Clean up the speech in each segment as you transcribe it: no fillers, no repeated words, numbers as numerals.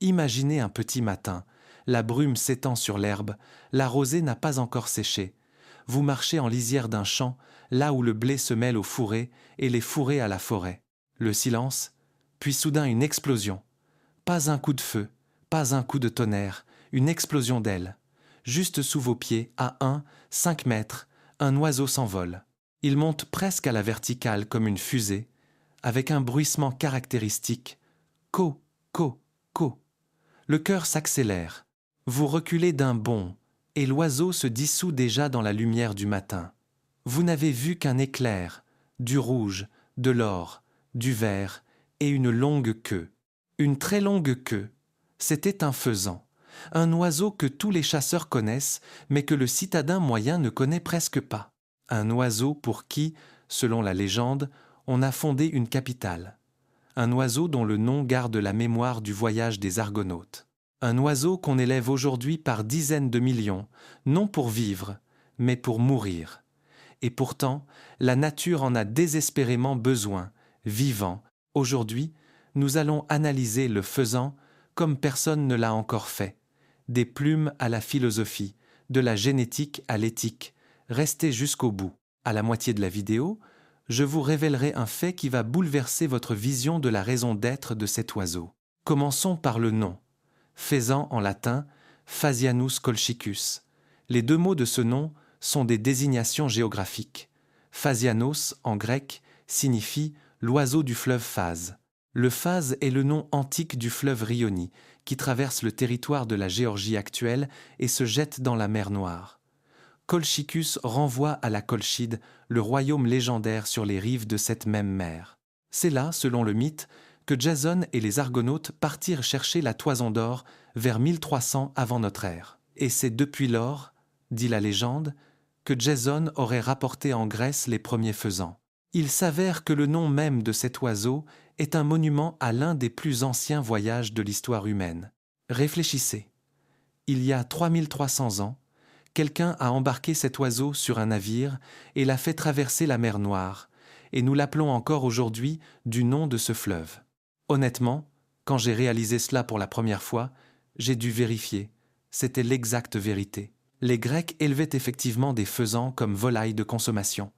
Imaginez un petit matin, la brume s'étend sur l'herbe, la rosée n'a pas encore séché. Vous marchez en lisière d'un champ, là où le blé se mêle aux fourrés et les fourrés à la forêt. Le silence, puis soudain une explosion. Pas un coup de feu, pas un coup de tonnerre, une explosion d'ailes. Juste sous vos pieds, à 5 mètres, un oiseau s'envole. Il monte presque à la verticale comme une fusée, avec un bruissement caractéristique. Co, co, co. Le cœur s'accélère. Vous reculez d'un bond, et l'oiseau se dissout déjà dans la lumière du matin. Vous n'avez vu qu'un éclair, du rouge, de l'or, du vert, et une longue queue. Une très longue queue. C'était un faisan, un oiseau que tous les chasseurs connaissent, mais que le citadin moyen ne connaît presque pas. Un oiseau pour qui, selon la légende, on a fondé une capitale. Un oiseau dont le nom garde la mémoire du voyage des Argonautes. Un oiseau qu'on élève aujourd'hui par dizaines de millions, non pour vivre, mais pour mourir. Et pourtant, la nature en a désespérément besoin, vivant. Aujourd'hui, nous allons analyser le faisan comme personne ne l'a encore fait. Des plumes à la philosophie, de la génétique à l'éthique. Restez jusqu'au bout. À la moitié de la vidéo, je vous révélerai un fait qui va bouleverser votre vision de la raison d'être de cet oiseau. Commençons par le nom. Faisan en latin, Phasianus colchicus. Les deux mots de ce nom sont des désignations géographiques. Phasianos, en grec, signifie l'oiseau du fleuve Phase. Le Phase est le nom antique du fleuve Rioni, qui traverse le territoire de la Géorgie actuelle et se jette dans la mer Noire. Colchicus renvoie à la Colchide, le royaume légendaire sur les rives de cette même mer. C'est là, selon le mythe, que Jason et les Argonautes partirent chercher la toison d'or vers 1300 avant notre ère. Et c'est depuis lors, dit la légende, que Jason aurait rapporté en Grèce les premiers faisans. Il s'avère que le nom même de cet oiseau est un monument à l'un des plus anciens voyages de l'histoire humaine. Réfléchissez. Il y a 3300 ans, quelqu'un a embarqué cet oiseau sur un navire et l'a fait traverser la mer Noire, et nous l'appelons encore aujourd'hui du nom de ce fleuve. Honnêtement, quand j'ai réalisé cela pour la première fois, j'ai dû vérifier. C'était l'exacte vérité. Les Grecs élevaient effectivement des faisans comme volailles de consommation.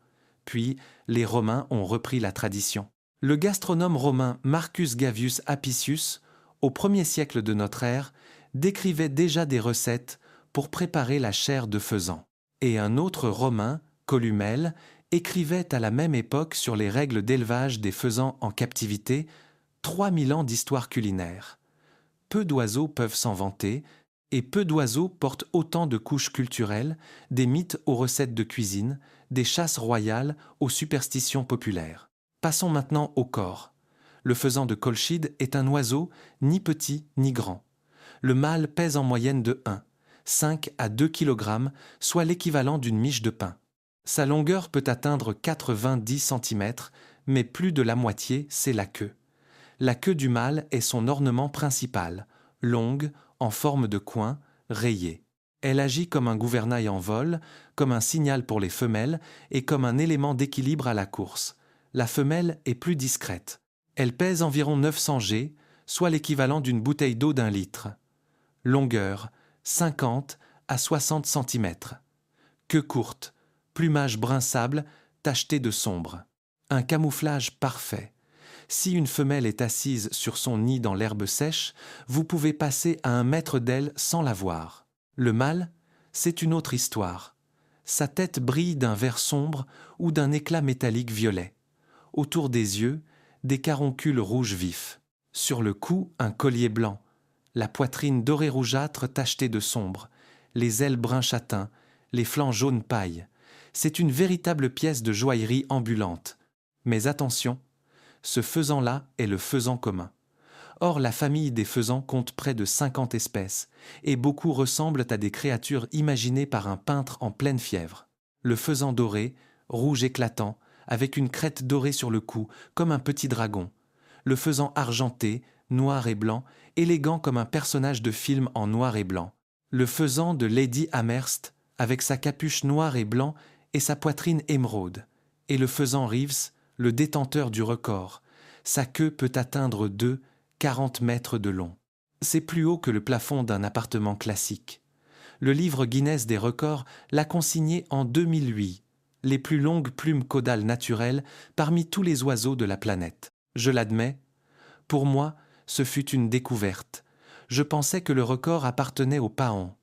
Puis, les Romains ont repris la tradition. Le gastronome romain Marcus Gavius Apicius, au 1er siècle de notre ère, décrivait déjà des recettes pour préparer la chair de faisan. Et un autre Romain, Columelle, écrivait à la même époque sur les règles d'élevage des faisans en captivité 3000 ans d'histoire culinaire. Peu d'oiseaux peuvent s'en vanter, et peu d'oiseaux portent autant de couches culturelles, des mythes aux recettes de cuisine, des chasses royales aux superstitions populaires. Passons maintenant au corps. Le faisan de Colchide est un oiseau ni petit ni grand. Le mâle pèse en moyenne de 5 à 2 kg, soit l'équivalent d'une miche de pain. Sa longueur peut atteindre 90 cm, mais plus de la moitié, c'est la queue. La queue du mâle est son ornement principal, longue, en forme de coin, rayée. Elle agit comme un gouvernail en vol, comme un signal pour les femelles et comme un élément d'équilibre à la course. La femelle est plus discrète. Elle pèse environ 900 g, soit l'équivalent d'une bouteille d'eau d'1 litre. Longueur, 50 à 60 cm. Queue courte, plumage brun sable, tacheté de sombre. Un camouflage parfait. Si une femelle est assise sur son nid dans l'herbe sèche, vous pouvez passer à 1 mètre d'elle sans la voir. Le mâle, c'est une autre histoire. Sa tête brille d'un vert sombre ou d'un éclat métallique violet. Autour des yeux, des caroncules rouges vifs. Sur le cou, un collier blanc. La poitrine dorée rougeâtre tachetée de sombre. Les ailes brun châtain, les flancs jaune paille. C'est une véritable pièce de joaillerie ambulante. Mais attention, ce faisan-là est le faisan commun. Or, la famille des faisans compte près de 50 espèces, et beaucoup ressemblent à des créatures imaginées par un peintre en pleine fièvre. Le faisan doré, rouge éclatant, avec une crête dorée sur le cou, comme un petit dragon. Le faisan argenté, noir et blanc, élégant comme un personnage de film en noir et blanc. Le faisan de Lady Amherst, avec sa capuche noire et blanc et sa poitrine émeraude. Et le faisan Reeves, le détenteur du record. Sa queue peut atteindre 40 mètres de long. C'est plus haut que le plafond d'un appartement classique. Le livre Guinness des records l'a consigné en 2008, les plus longues plumes caudales naturelles parmi tous les oiseaux de la planète. Je l'admets, pour moi, ce fut une découverte. Je pensais que le record appartenait au paon.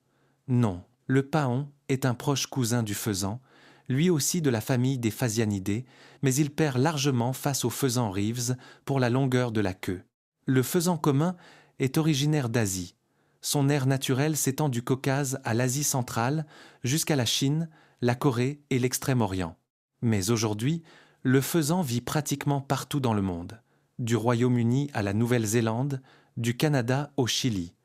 Non, le paon est un proche cousin du faisan, lui aussi de la famille des phasianidés, mais il perd largement face au faisan Reeves pour la longueur de la queue. Le faisan commun est originaire d'Asie. Son aire naturelle s'étend du Caucase à l'Asie centrale jusqu'à la Chine, la Corée et l'Extrême-Orient. Mais aujourd'hui, le faisan vit pratiquement partout dans le monde, du Royaume-Uni à la Nouvelle-Zélande, du Canada au Chili.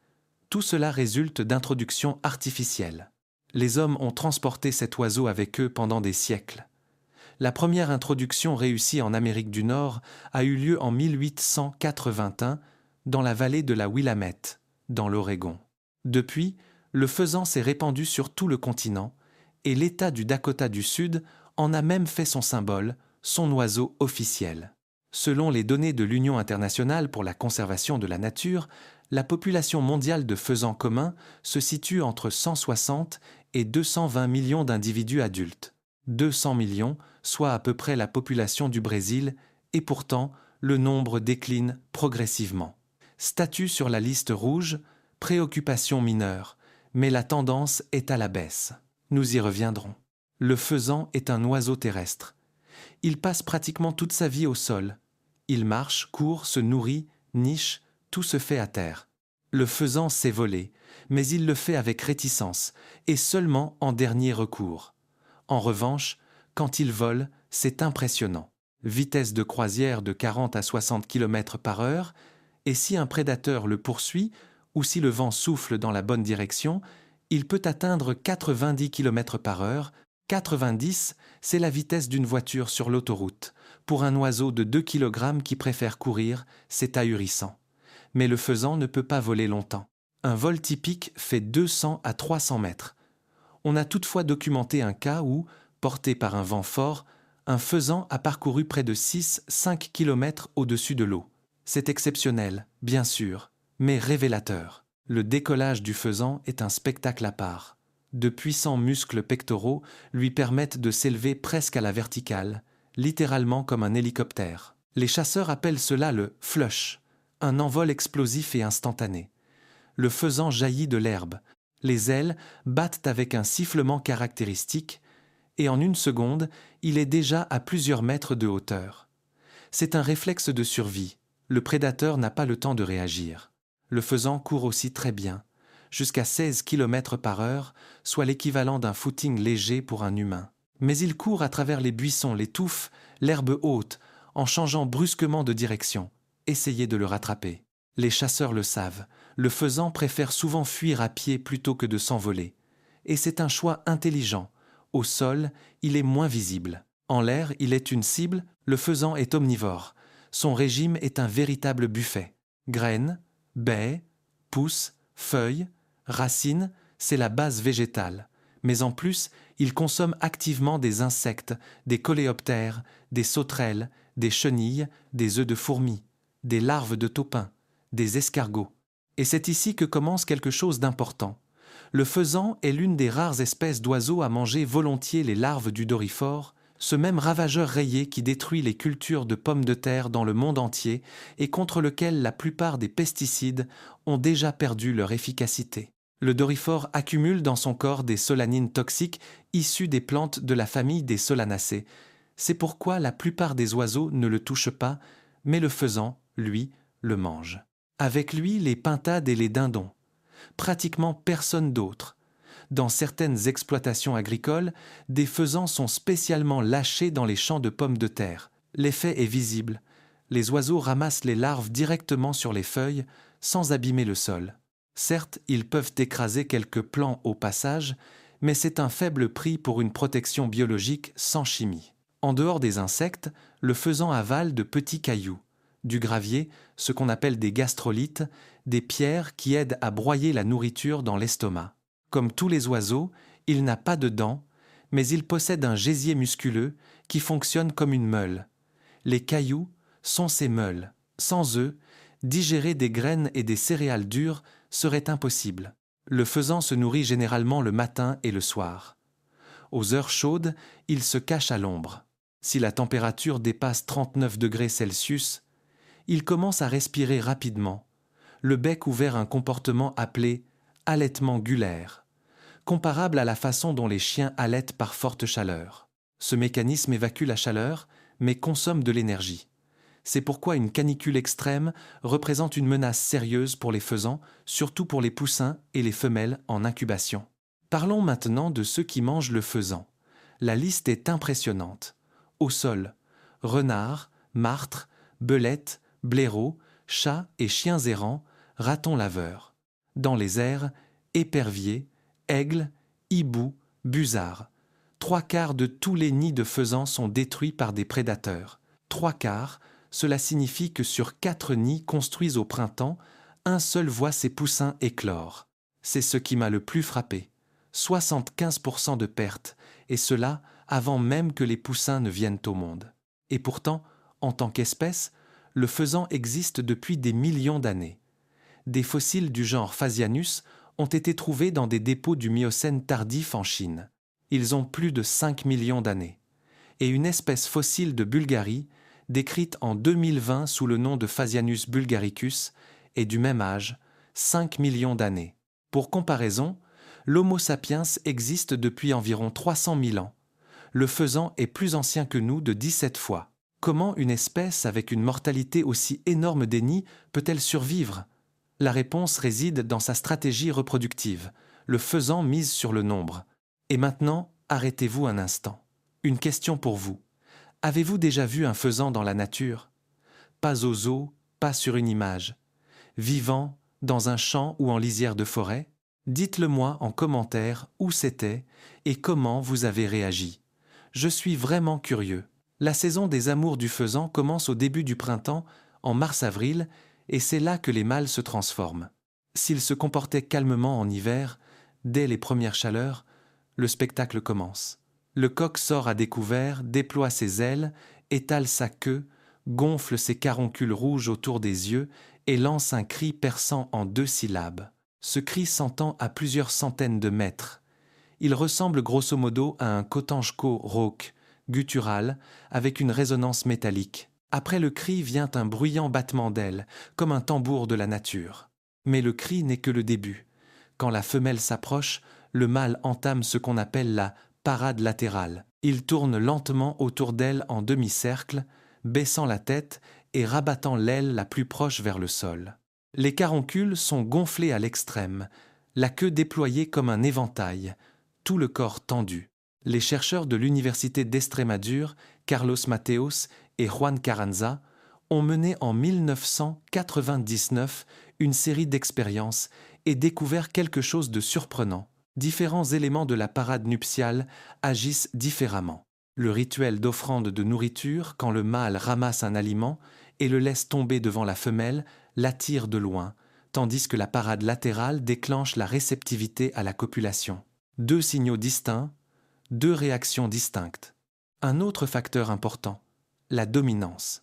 Tout cela résulte d'introductions artificielles. Les hommes ont transporté cet oiseau avec eux pendant des siècles. La première introduction réussie en Amérique du Nord a eu lieu en 1881 dans la vallée de la Willamette, dans l'Oregon. Depuis, le faisan s'est répandu sur tout le continent et l'État du Dakota du Sud en a même fait son symbole, son oiseau officiel. Selon les données de l'Union internationale pour la conservation de la nature, la population mondiale de faisans communs se situe entre 160 et 220 millions d'individus adultes. 200 millions, soit à peu près la population du Brésil, et pourtant, le nombre décline progressivement. Statut sur la liste rouge, préoccupation mineure, mais la tendance est à la baisse. Nous y reviendrons. Le faisan est un oiseau terrestre. Il passe pratiquement toute sa vie au sol. Il marche, court, se nourrit, niche, tout se fait à terre. Le faisan sait voler, mais il le fait avec réticence et seulement en dernier recours. En revanche, quand il vole, c'est impressionnant. Vitesse de croisière de 40 à 60 km/h, et si un prédateur le poursuit ou si le vent souffle dans la bonne direction, il peut atteindre 90 km/h. 90, c'est la vitesse d'une voiture sur l'autoroute. Pour un oiseau de 2 kg qui préfère courir, c'est ahurissant. Mais le faisan ne peut pas voler longtemps. Un vol typique fait 200 à 300 mètres. On a toutefois documenté un cas où, porté par un vent fort, un faisan a parcouru près de 6-5 km au-dessus de l'eau. C'est exceptionnel, bien sûr, mais révélateur. Le décollage du faisan est un spectacle à part. De puissants muscles pectoraux lui permettent de s'élever presque à la verticale, littéralement comme un hélicoptère. Les chasseurs appellent cela le « flush », un envol explosif et instantané. Le faisan jaillit de l'herbe. Les ailes battent avec un sifflement caractéristique et en une seconde, il est déjà à plusieurs mètres de hauteur. C'est un réflexe de survie. Le prédateur n'a pas le temps de réagir. Le faisan court aussi très bien, jusqu'à 16 km/h, soit l'équivalent d'un footing léger pour un humain. Mais il court à travers les buissons, les touffes, l'herbe haute, en changeant brusquement de direction. Essayez de le rattraper. Les chasseurs le savent, le faisan préfère souvent fuir à pied plutôt que de s'envoler. Et c'est un choix intelligent. Au sol, il est moins visible. En l'air, il est une cible, le faisan est omnivore. Son régime est un véritable buffet. Graines, baies, pousses, feuilles, racines, c'est la base végétale. Mais en plus, il consomme activement des insectes, des coléoptères, des sauterelles, des chenilles, des œufs de fourmis, des larves de taupins, des escargots. Et c'est ici que commence quelque chose d'important. Le faisan est l'une des rares espèces d'oiseaux à manger volontiers les larves du doryphore, ce même ravageur rayé qui détruit les cultures de pommes de terre dans le monde entier et contre lequel la plupart des pesticides ont déjà perdu leur efficacité. Le doryphore accumule dans son corps des solanines toxiques issues des plantes de la famille des solanacées. C'est pourquoi la plupart des oiseaux ne le touchent pas, mais le faisan, lui, le mange. Avec lui, les pintades et les dindons. Pratiquement personne d'autre. Dans certaines exploitations agricoles, des faisans sont spécialement lâchés dans les champs de pommes de terre. L'effet est visible. Les oiseaux ramassent les larves directement sur les feuilles, sans abîmer le sol. Certes, ils peuvent écraser quelques plants au passage, mais c'est un faible prix pour une protection biologique sans chimie. En dehors des insectes, le faisan avale de petits cailloux, du gravier, ce qu'on appelle des gastrolites, des pierres qui aident à broyer la nourriture dans l'estomac. Comme tous les oiseaux, il n'a pas de dents, mais il possède un gésier musculeux qui fonctionne comme une meule. Les cailloux sont ces meules. Sans eux, digérer des graines et des céréales dures serait impossible. Le faisan se nourrit généralement le matin et le soir. Aux heures chaudes, il se cache à l'ombre. Si la température dépasse 39 degrés Celsius, il commence à respirer rapidement, le bec ouvert un comportement appelé halètement gulaire, comparable à la façon dont les chiens halètent par forte chaleur. Ce mécanisme évacue la chaleur, mais consomme de l'énergie. C'est pourquoi une canicule extrême représente une menace sérieuse pour les faisans, surtout pour les poussins et les femelles en incubation. Parlons maintenant de ceux qui mangent le faisan. La liste est impressionnante. Au sol, renards, martres, belettes, blaireaux, chats et chiens errants, ratons laveurs. Dans les airs, éperviers, aigles, hiboux, busards. 3/4 de tous les nids de faisans sont détruits par des prédateurs. 3/4, cela signifie que sur 4 nids construits au printemps, un seul voit ses poussins éclore. C'est ce qui m'a le plus frappé. 75% de pertes, et cela avant même que les poussins ne viennent au monde. Et pourtant, en tant qu'espèce, le faisan existe depuis des millions d'années. Des fossiles du genre Phasianus ont été trouvés dans des dépôts du Miocène tardif en Chine. Ils ont plus de 5 millions d'années. Et une espèce fossile de Bulgarie, décrite en 2020 sous le nom de Phasianus bulgaricus, est du même âge, 5 millions d'années. Pour comparaison, l'Homo sapiens existe depuis environ 300 000 ans. Le faisan est plus ancien que nous de 17 fois. Comment une espèce avec une mortalité aussi énorme des nids peut-elle survivre ? La réponse réside dans sa stratégie reproductive. Le faisan mise sur le nombre. Et maintenant, arrêtez-vous un instant. Une question pour vous. Avez-vous déjà vu un faisan dans la nature ? Pas au zoo, pas sur une image. Vivant, dans un champ ou en lisière de forêt ? Dites-le moi en commentaire où c'était et comment vous avez réagi. Je suis vraiment curieux. La saison des amours du faisan commence au début du printemps, en mars-avril, et c'est là que les mâles se transforment. S'ils se comportaient calmement en hiver, dès les premières chaleurs, le spectacle commence. Le coq sort à découvert, déploie ses ailes, étale sa queue, gonfle ses caroncules rouges autour des yeux et lance un cri perçant en 2 syllabes. Ce cri s'entend à plusieurs centaines de mètres. Il ressemble grosso modo à un cotanchko rauque, guttural, avec une résonance métallique. Après le cri vient un bruyant battement d'ailes, comme un tambour de la nature. Mais le cri n'est que le début. Quand la femelle s'approche, le mâle entame ce qu'on appelle la parade latérale. Il tourne lentement autour d'elle en demi-cercle, baissant la tête et rabattant l'aile la plus proche vers le sol. Les caroncules sont gonflés à l'extrême, la queue déployée comme un éventail, tout le corps tendu. Les chercheurs de l'université d'Estrémadure, Carlos Mateos et Juan Carranza, ont mené en 1999 une série d'expériences et découvert quelque chose de surprenant. Différents éléments de la parade nuptiale agissent différemment. Le rituel d'offrande de nourriture, quand le mâle ramasse un aliment et le laisse tomber devant la femelle, l'attire de loin, tandis que la parade latérale déclenche la réceptivité à la copulation. 2 signaux distincts, 2 réactions distinctes. Un autre facteur important, la dominance.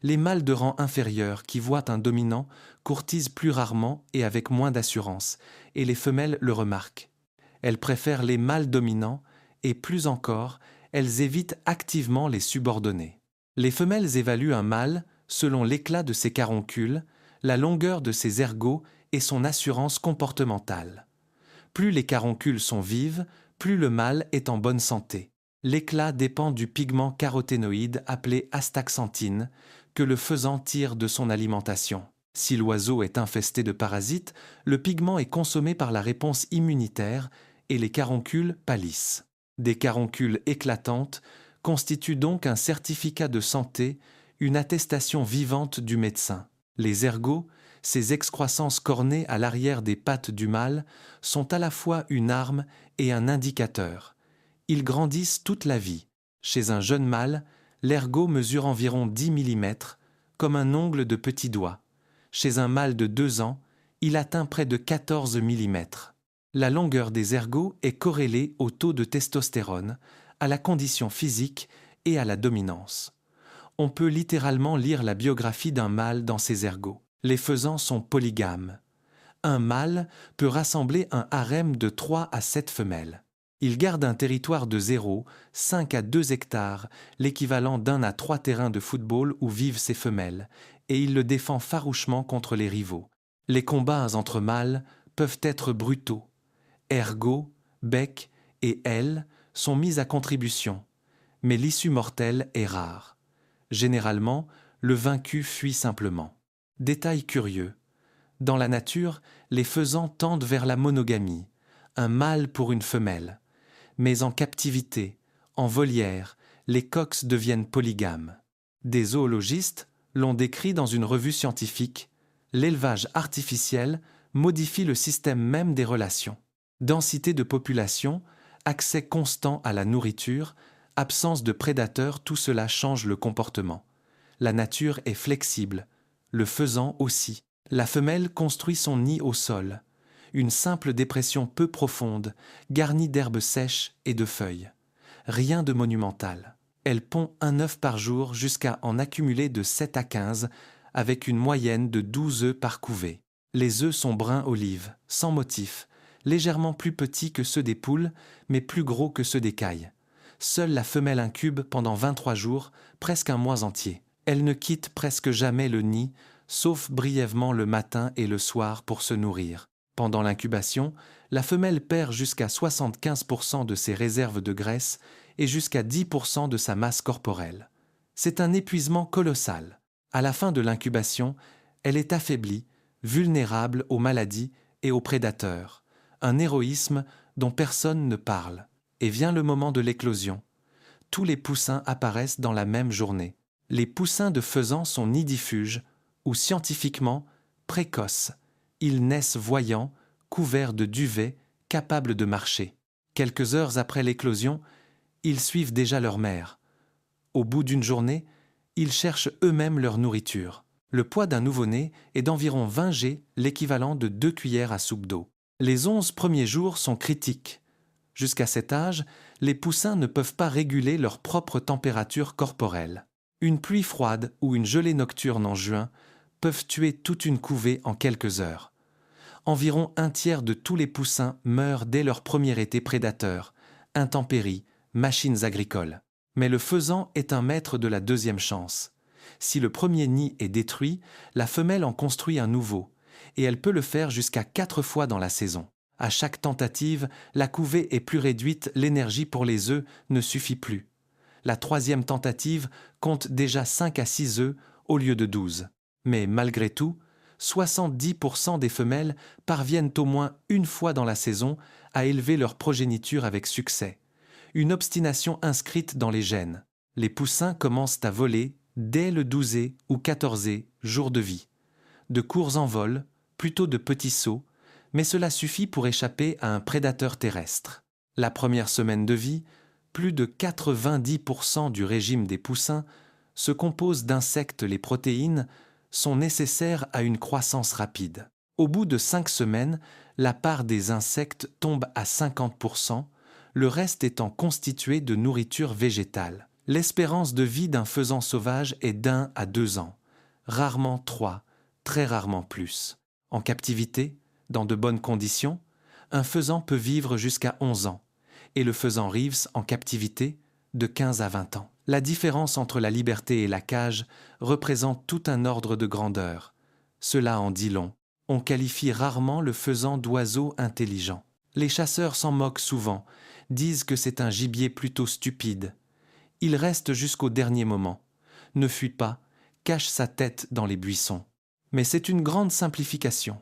Les mâles de rang inférieur qui voient un dominant courtisent plus rarement et avec moins d'assurance, et les femelles le remarquent. Elles préfèrent les mâles dominants et, plus encore, elles évitent activement les subordonnés. Les femelles évaluent un mâle selon l'éclat de ses caroncules, la longueur de ses ergots et son assurance comportementale. Plus les caroncules sont vives, plus le mâle est en bonne santé. L'éclat dépend du pigment caroténoïde appelé astaxanthine que le faisan tire de son alimentation. Si l'oiseau est infesté de parasites, le pigment est consommé par la réponse immunitaire et les caroncules pâlissent. Des caroncules éclatantes constituent donc un certificat de santé, une attestation vivante du médecin. Les ergots, ces excroissances cornées à l'arrière des pattes du mâle, sont à la fois une arme et un indicateur. Ils grandissent toute la vie. Chez un jeune mâle, l'ergot mesure environ 10 mm, comme un ongle de petit doigt. Chez un mâle de 2 ans, il atteint près de 14 mm. La longueur des ergots est corrélée au taux de testostérone, à la condition physique et à la dominance. On peut littéralement lire la biographie d'un mâle dans ses ergots. Les faisans sont polygames. Un mâle peut rassembler un harem de 3 à 7 femelles. Il garde un territoire de 5 à 2 hectares, l'équivalent d'1 à 3 terrains de football où vivent ses femelles, et il le défend farouchement contre les rivaux. Les combats entre mâles peuvent être brutaux. Ergots, becs et ailes sont mis à contribution, mais l'issue mortelle est rare. Généralement, le vaincu fuit simplement. Détail curieux. Dans la nature, les faisans tendent vers la monogamie, un mâle pour une femelle. Mais en captivité, en volière, les coqs deviennent polygames. Des zoologistes l'ont décrit dans une revue scientifique. L'élevage artificiel modifie le système même des relations. Densité de population, accès constant à la nourriture, absence de prédateurs, tout cela change le comportement. La nature est flexible, le faisan aussi. La femelle construit son nid au sol, une simple dépression peu profonde, garnie d'herbes sèches et de feuilles. Rien de monumental. Elle pond un œuf par jour jusqu'à en accumuler de 7 à 15, avec une moyenne de 12 œufs par couvée. Les œufs sont brun olive, sans motif, légèrement plus petits que ceux des poules, mais plus gros que ceux des cailles. Seule la femelle incube pendant 23 jours, presque un mois entier. Elle ne quitte presque jamais le nid, sauf brièvement le matin et le soir pour se nourrir. Pendant l'incubation, la femelle perd jusqu'à 75% de ses réserves de graisse et jusqu'à 10% de sa masse corporelle. C'est un épuisement colossal. À la fin de l'incubation, elle est affaiblie, vulnérable aux maladies et aux prédateurs. Un héroïsme dont personne ne parle. Et vient le moment de l'éclosion. Tous les poussins apparaissent dans la même journée. Les poussins de faisans sont nidifuges, ou scientifiquement précoces. Ils naissent voyants, couverts de duvet, capables de marcher. Quelques heures après l'éclosion, ils suivent déjà leur mère. Au bout d'une journée, ils cherchent eux-mêmes leur nourriture. Le poids d'un nouveau-né est d'environ 20 g, l'équivalent de 2 cuillères à soupe d'eau. Les 11 premiers jours sont critiques. Jusqu'à cet âge, les poussins ne peuvent pas réguler leur propre température corporelle. Une pluie froide ou une gelée nocturne en juin peuvent tuer toute une couvée en quelques heures. Environ un tiers de tous les poussins meurent dès leur premier été prédateur, intempéries, machines agricoles. Mais le faisan est un maître de la deuxième chance. Si le premier nid est détruit, la femelle en construit un nouveau, et elle peut le faire jusqu'à 4 fois dans la saison. À chaque tentative, la couvée est plus réduite, l'énergie pour les œufs ne suffit plus. La 3e tentative compte déjà 5 à 6 œufs au lieu de 12. Mais malgré tout, 70% des femelles parviennent au moins une fois dans la saison à élever leur progéniture avec succès. Une obstination inscrite dans les gènes. Les poussins commencent à voler dès le 12e ou 14e jour de vie. De courts envols, plutôt de petits sauts, mais cela suffit pour échapper à un prédateur terrestre. La première semaine de vie, plus de 90% du régime des poussins se compose d'insectes. Les protéines sont nécessaires à une croissance rapide. Au bout de 5 semaines, la part des insectes tombe à 50%, le reste étant constitué de nourriture végétale. L'espérance de vie d'un faisan sauvage est d'1 à 2 ans, rarement 3, très rarement plus. En captivité, dans de bonnes conditions, un faisan peut vivre jusqu'à 11 ans, et le faisan Reeves en captivité de 15 à 20 ans. La différence entre la liberté et la cage représente tout un ordre de grandeur. Cela en dit long. On qualifie rarement le faisan d'oiseau intelligent. Les chasseurs s'en moquent souvent, disent que c'est un gibier plutôt stupide. Il reste jusqu'au dernier moment, ne fuit pas, cache sa tête dans les buissons. Mais c'est une grande simplification.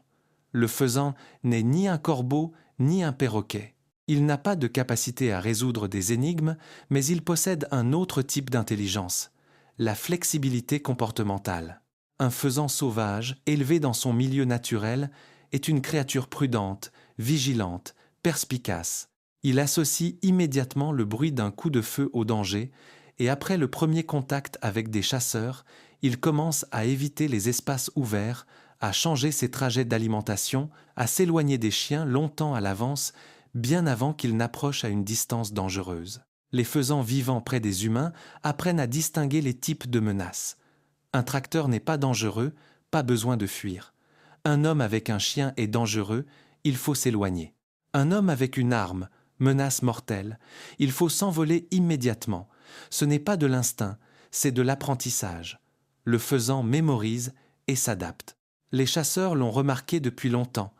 Le faisan n'est ni un corbeau ni un perroquet. Il n'a pas de capacité à résoudre des énigmes, mais il possède un autre type d'intelligence, la flexibilité comportementale. Un faisan sauvage, élevé dans son milieu naturel, est une créature prudente, vigilante, perspicace. Il associe immédiatement le bruit d'un coup de feu au danger, et après le premier contact avec des chasseurs, il commence à éviter les espaces ouverts, à changer ses trajets d'alimentation, à s'éloigner des chiens longtemps à l'avance, bien avant qu'ils n'approchent à une distance dangereuse. Les faisans vivant près des humains apprennent à distinguer les types de menaces. Un tracteur n'est pas dangereux pas besoin de fuir. Un homme avec un chien est dangereux, il faut s'éloigner. Un homme avec une arme, menace mortelle, il faut s'envoler immédiatement. Ce n'est pas de l'instinct, c'est de l'apprentissage. Le faisan mémorise et s'adapte. Les chasseurs l'ont remarqué depuis longtemps.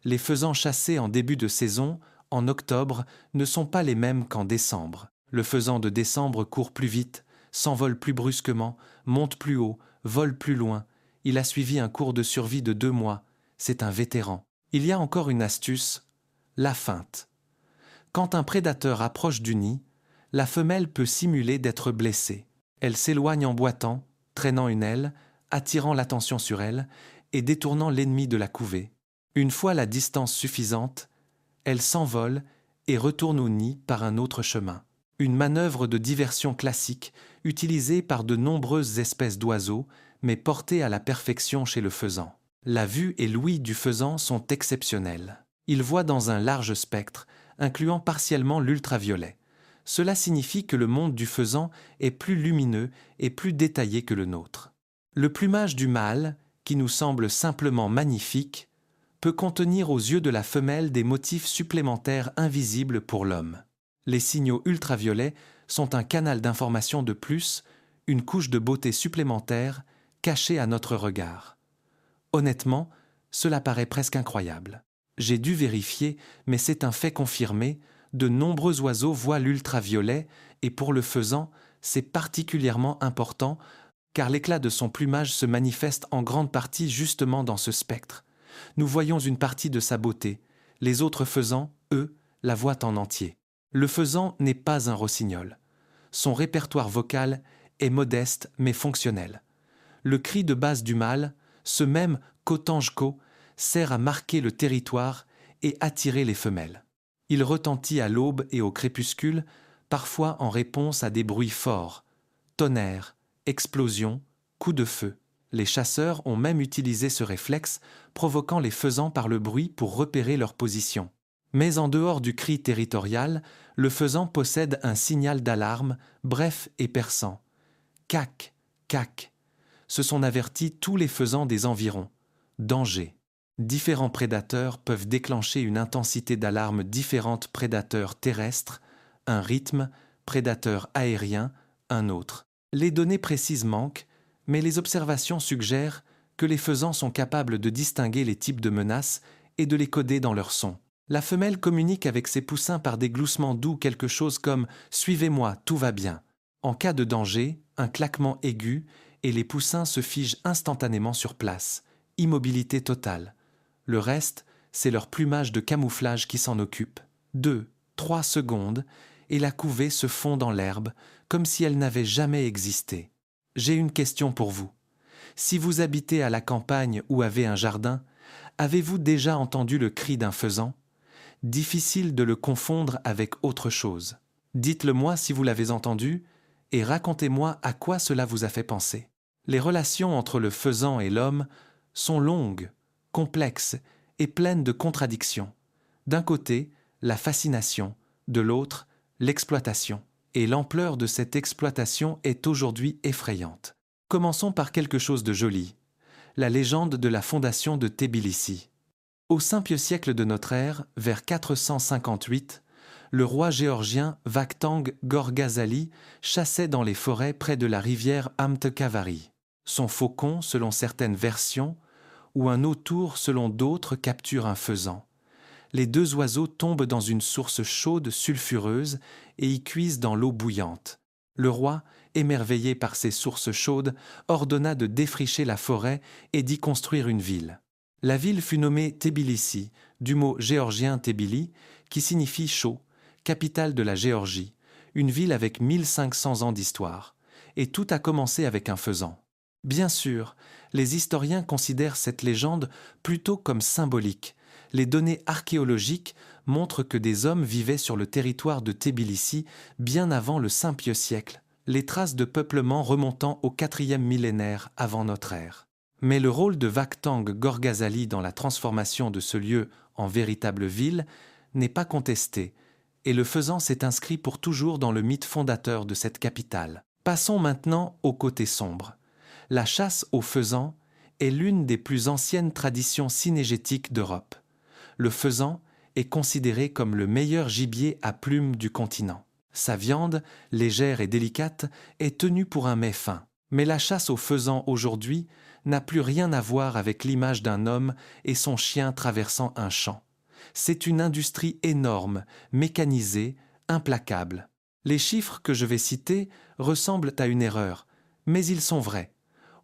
Les faisans chassés en début de saison, en octobre, ne sont pas les mêmes qu'en décembre. Le faisan de décembre court plus vite, s'envole plus brusquement, monte plus haut, vole plus loin. Il a suivi un cours de survie de 2 mois. C'est un vétéran. Il y a encore une astuce, la feinte. Quand un prédateur approche du nid, la femelle peut simuler d'être blessée. Elle s'éloigne en boitant, traînant une aile, attirant l'attention sur elle et détournant l'ennemi de la couvée. Une fois la distance suffisante, elle s'envole et retourne au nid par un autre chemin. Une manœuvre de diversion classique utilisée par de nombreuses espèces d'oiseaux, mais portée à la perfection chez le faisan. La vue et l'ouïe du faisan sont exceptionnelles. Il voit dans un large spectre, incluant partiellement l'ultraviolet. Cela signifie que le monde du faisan est plus lumineux et plus détaillé que le nôtre. Le plumage du mâle, qui nous semble simplement magnifique, peut contenir aux yeux de la femelle des motifs supplémentaires invisibles pour l'homme. Les signaux ultraviolets sont un canal d'information de plus, une couche de beauté supplémentaire cachée à notre regard. Honnêtement, cela paraît presque incroyable. J'ai dû vérifier, mais c'est un fait confirmé, de nombreux oiseaux voient l'ultraviolet et pour le faisan, c'est particulièrement important car l'éclat de son plumage se manifeste en grande partie justement dans ce spectre. Nous voyons une partie de sa beauté. Les autres faisans, eux, la voient en entier. Le faisan n'est pas un rossignol. Son répertoire vocal est modeste mais fonctionnel. Le cri de base du mâle, ce même kotanjko, sert à marquer le territoire et attirer les femelles. Il retentit à l'aube et au crépuscule, parfois en réponse à des bruits forts, tonnerre, explosions, coups de feu. Les chasseurs ont même utilisé ce réflexe, provoquant les faisans par le bruit pour repérer leur position. Mais en dehors du cri territorial, le faisan possède un signal d'alarme, bref et perçant. Cac, cac. Se sont avertis tous les faisans des environs. Danger. Différents prédateurs peuvent déclencher une intensité d'alarme différente prédateurs terrestres, un rythme, prédateur aérien, un autre. Les données précises manquent, mais les observations suggèrent que les faisans sont capables de distinguer les types de menaces et de les coder dans leur son. La femelle communique avec ses poussins par des gloussements doux, quelque chose comme « Suivez-moi, tout va bien ». En cas de danger, un claquement aigu et les poussins se figent instantanément sur place. Immobilité totale. Le reste, c'est leur plumage de camouflage qui s'en occupe. 2, 3 secondes, et la couvée se fond dans l'herbe, comme si elle n'avait jamais existé. J'ai une question pour vous. Si vous habitez à la campagne ou avez un jardin, avez-vous déjà entendu le cri d'un faisan ? Difficile de le confondre avec autre chose. Dites-le moi si vous l'avez entendu, et racontez-moi à quoi cela vous a fait penser. Les relations entre le faisan et l'homme sont longues, complexes et pleines de contradictions. D'un côté, la fascination, de l'autre, l'exploitation. Et l'ampleur de cette exploitation est aujourd'hui effrayante. Commençons par quelque chose de joli, la légende de la fondation de Tbilissi. Au 5e siècle de notre ère, vers 458, le roi géorgien Vakhtang Gorgazali chassait dans les forêts près de la rivière Amtkavari. Son faucon, selon certaines versions, ou un autour selon d'autres, capture un faisan. Les 2 oiseaux tombent dans une source chaude sulfureuse et y cuisent dans l'eau bouillante. Le roi, émerveillé par ces sources chaudes, ordonna de défricher la forêt et d'y construire une ville. La ville fut nommée Tbilissi, du mot géorgien Tbili, qui signifie chaud, capitale de la Géorgie, une ville avec 1500 ans d'histoire. Et tout a commencé avec un faisan. Bien sûr, les historiens considèrent cette légende plutôt comme symbolique. Les données archéologiques montrent que des hommes vivaient sur le territoire de Tbilissi bien avant le 5e siècle, les traces de peuplement remontant au 4e millénaire avant notre ère. Mais le rôle de Vakhtang Gorgazali dans la transformation de ce lieu en véritable ville n'est pas contesté, et le faisan s'est inscrit pour toujours dans le mythe fondateur de cette capitale. Passons maintenant au côté sombre. La chasse au faisan est l'une des plus anciennes traditions cynégétiques d'Europe. Le faisan est considéré comme le meilleur gibier à plumes du continent. Sa viande, légère et délicate, est tenue pour un mets fin. Mais la chasse au faisan aujourd'hui n'a plus rien à voir avec l'image d'un homme et son chien traversant un champ. C'est une industrie énorme, mécanisée, implacable. Les chiffres que je vais citer ressemblent à une erreur, mais ils sont vrais.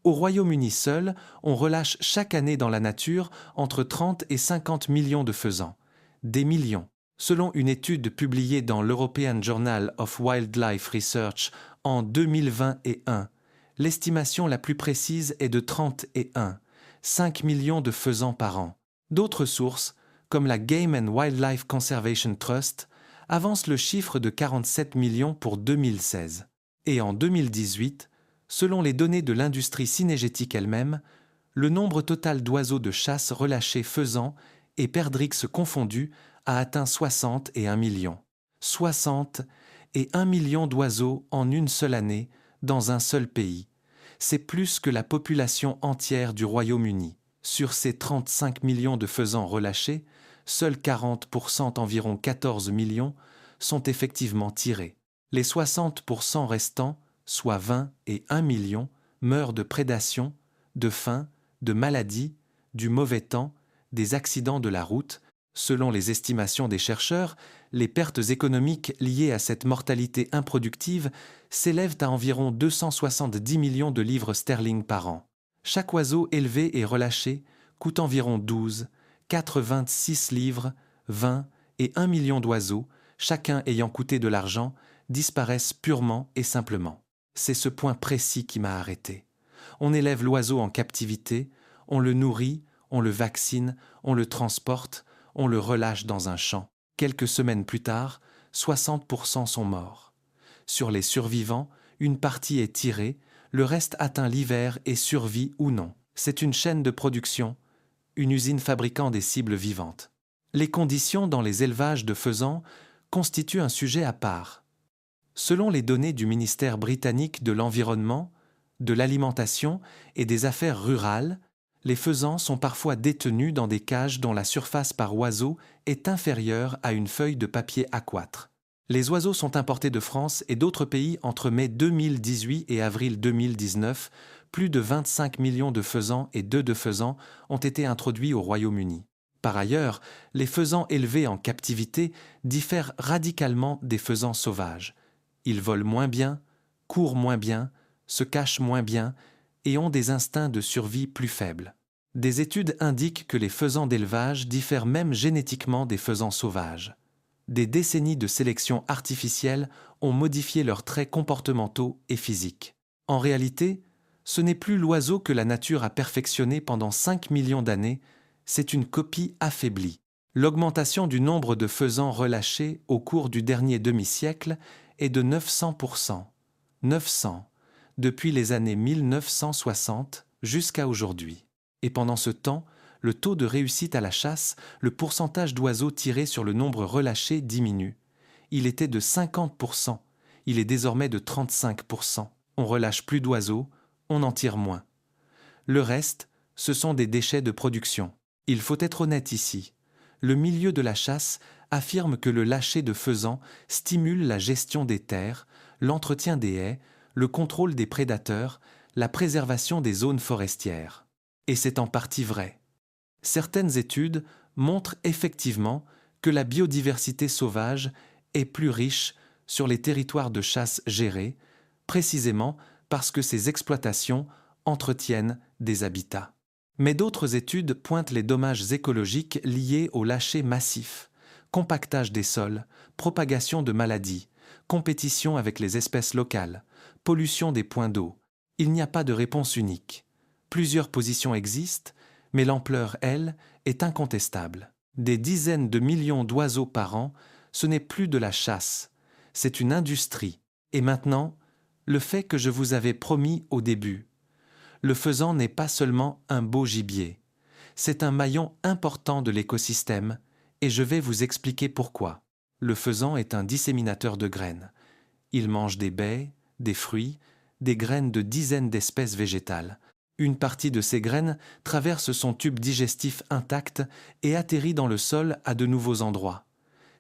Au Royaume-Uni seul, on relâche chaque année dans la nature entre 30 et 50 millions de faisans. Des millions. Selon une étude publiée dans l'European Journal of Wildlife Research en 2021, l'estimation la plus précise est de 31, 5 millions de faisans par an. D'autres sources, comme la Game and Wildlife Conservation Trust, avancent le chiffre de 47 millions pour 2016. Et en 2018, selon les données de l'industrie cynégétique elle-même, le nombre total d'oiseaux de chasse relâchés faisans et perdrix confondus a atteint 60 et 1 million. 60 et 1 million d'oiseaux en une seule année dans un seul pays. C'est plus que la population entière du Royaume-Uni. Sur ces 35 millions de faisans relâchés, seuls 40%, environ 14 millions, sont effectivement tirés. Les 60% restants, soit 20 et 1 million, meurent de prédation, de faim, de maladie, du mauvais temps, des accidents de la route. Selon les estimations des chercheurs, les pertes économiques liées à cette mortalité improductive s'élèvent à environ 270 millions de livres sterling par an. Chaque oiseau élevé et relâché coûte environ 12, 4,26 livres, 20 et 1 million d'oiseaux, chacun ayant coûté de l'argent, disparaissent purement et simplement. C'est ce point précis qui m'a arrêté. On élève l'oiseau en captivité, on le nourrit, on le vaccine, on le transporte, on le relâche dans un champ. Quelques semaines plus tard, 60% sont morts. Sur les survivants, une partie est tirée, le reste atteint l'hiver et survit ou non. C'est une chaîne de production, une usine fabriquant des cibles vivantes. Les conditions dans les élevages de faisans constituent un sujet à part. Selon les données du ministère britannique de l'Environnement, de l'Alimentation et des Affaires rurales, les faisans sont parfois détenus dans des cages dont la surface par oiseau est inférieure à une feuille de papier A4. Les oiseaux sont importés de France et d'autres pays entre mai 2018 et avril 2019. Plus de 25 millions de faisans et d'œufs de faisans ont été introduits au Royaume-Uni. Par ailleurs, les faisans élevés en captivité diffèrent radicalement des faisans sauvages. Ils volent moins bien, courent moins bien, se cachent moins bien et ont des instincts de survie plus faibles. Des études indiquent que les faisans d'élevage diffèrent même génétiquement des faisans sauvages. Des décennies de sélection artificielle ont modifié leurs traits comportementaux et physiques. En réalité, ce n'est plus l'oiseau que la nature a perfectionné pendant 5 millions d'années, c'est une copie affaiblie. L'augmentation du nombre de faisans relâchés au cours du dernier demi-siècle est de 900%. 900, depuis les années 1960 jusqu'à aujourd'hui. Et pendant ce temps, le taux de réussite à la chasse, le pourcentage d'oiseaux tirés sur le nombre relâché diminue. Il était de 50%, il est désormais de 35%. On relâche plus d'oiseaux, on en tire moins. Le reste, ce sont des déchets de production. Il faut être honnête ici. Le milieu de la chasse affirme que le lâcher de faisans stimule la gestion des terres, l'entretien des haies, le contrôle des prédateurs, la préservation des zones forestières. Et c'est en partie vrai. Certaines études montrent effectivement que la biodiversité sauvage est plus riche sur les territoires de chasse gérés, précisément parce que ces exploitations entretiennent des habitats. Mais d'autres études pointent les dommages écologiques liés au lâcher massif, compactage des sols, propagation de maladies, compétition avec les espèces locales, pollution des points d'eau. Il n'y a pas de réponse unique. Plusieurs positions existent, mais l'ampleur, elle, est incontestable. Des dizaines de millions d'oiseaux par an, ce n'est plus de la chasse, c'est une industrie. Et maintenant, le fait que je vous avais promis au début. Le faisan n'est pas seulement un beau gibier, c'est un maillon important de l'écosystème, et je vais vous expliquer pourquoi. Le faisan est un disséminateur de graines. Il mange des baies, des fruits, des graines de dizaines d'espèces végétales. Une partie de ces graines traverse son tube digestif intact et atterrit dans le sol à de nouveaux endroits.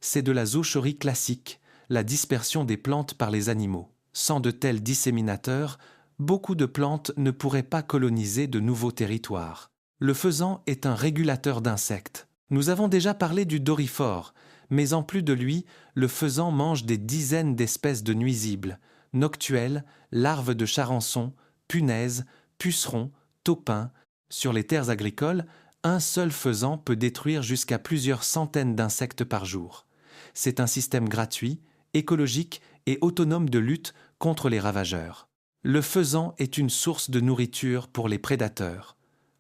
C'est de la zoochorie classique, la dispersion des plantes par les animaux. Sans de tels disséminateurs, beaucoup de plantes ne pourraient pas coloniser de nouveaux territoires. Le faisan est un régulateur d'insectes. Nous avons déjà parlé du doryphore, mais en plus de lui, le faisan mange des dizaines d'espèces de nuisibles, noctuels, larves de charançons, punaises, pucerons, taupins. Sur les terres agricoles, un seul faisan peut détruire jusqu'à plusieurs centaines d'insectes par jour. C'est un système gratuit, écologique et autonome de lutte contre les ravageurs. Le faisan est une source de nourriture pour les prédateurs.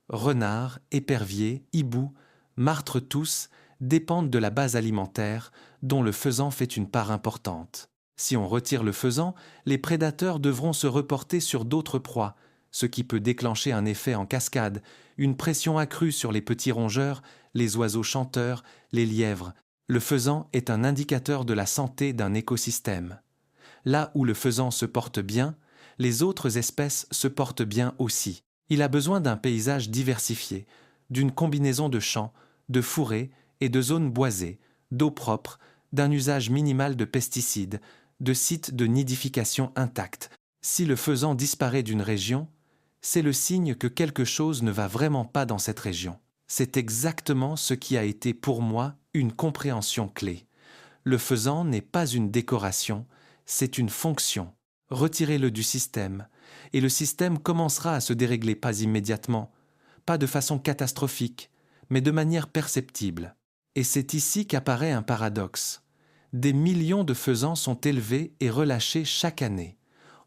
Renards, éperviers, hiboux, martres tous dépendent de la base alimentaire dont le faisan fait une part importante. Si on retire le faisan, les prédateurs devront se reporter sur d'autres proies, ce qui peut déclencher un effet en cascade, une pression accrue sur les petits rongeurs, les oiseaux chanteurs, les lièvres. Le faisan est un indicateur de la santé d'un écosystème. Là où le faisan se porte bien, les autres espèces se portent bien aussi. Il a besoin d'un paysage diversifié, d'une combinaison de champs, de fourrés et de zones boisées, d'eau propre, d'un usage minimal de pesticides, de sites de nidification intacts. Si le faisan disparaît d'une région, c'est le signe que quelque chose ne va vraiment pas dans cette région. C'est exactement ce qui a été pour moi une compréhension clé. Le faisan n'est pas une décoration, c'est une fonction. Retirez-le du système, et le système commencera à se dérégler pas immédiatement, pas de façon catastrophique, mais de manière perceptible. Et c'est ici qu'apparaît un paradoxe. Des millions de faisans sont élevés et relâchés chaque année.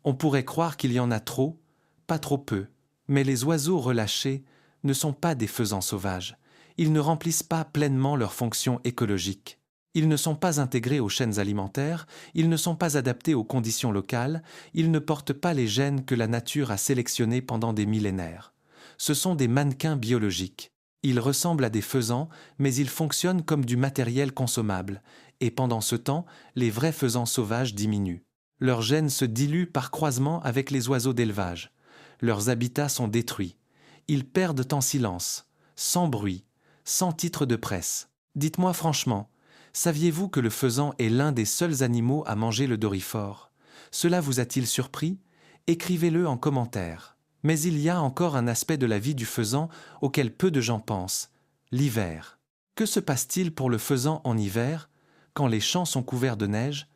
On pourrait croire qu'il y en a trop, pas trop peu, mais les oiseaux relâchés ne sont pas des faisans sauvages. Ils ne remplissent pas pleinement leur fonction écologique. Ils ne sont pas intégrés aux chaînes alimentaires, ils ne sont pas adaptés aux conditions locales, ils ne portent pas les gènes que la nature a sélectionnés pendant des millénaires. Ce sont des mannequins biologiques. Ils ressemblent à des faisans, mais ils fonctionnent comme du matériel consommable, et pendant ce temps, les vrais faisans sauvages diminuent. Leurs gènes se diluent par croisement avec les oiseaux d'élevage. Leurs habitats sont détruits. Ils perdent en silence, sans bruit, sans titre de presse. Dites-moi franchement, saviez-vous que le faisan est l'un des seuls animaux à manger le doryphore? Cela vous a-t-il surpris? Écrivez-le en commentaire. Mais il y a encore un aspect de la vie du faisan auquel peu de gens pensent, l'hiver. Que se passe-t-il pour le faisan en hiver, quand les champs sont couverts de neige,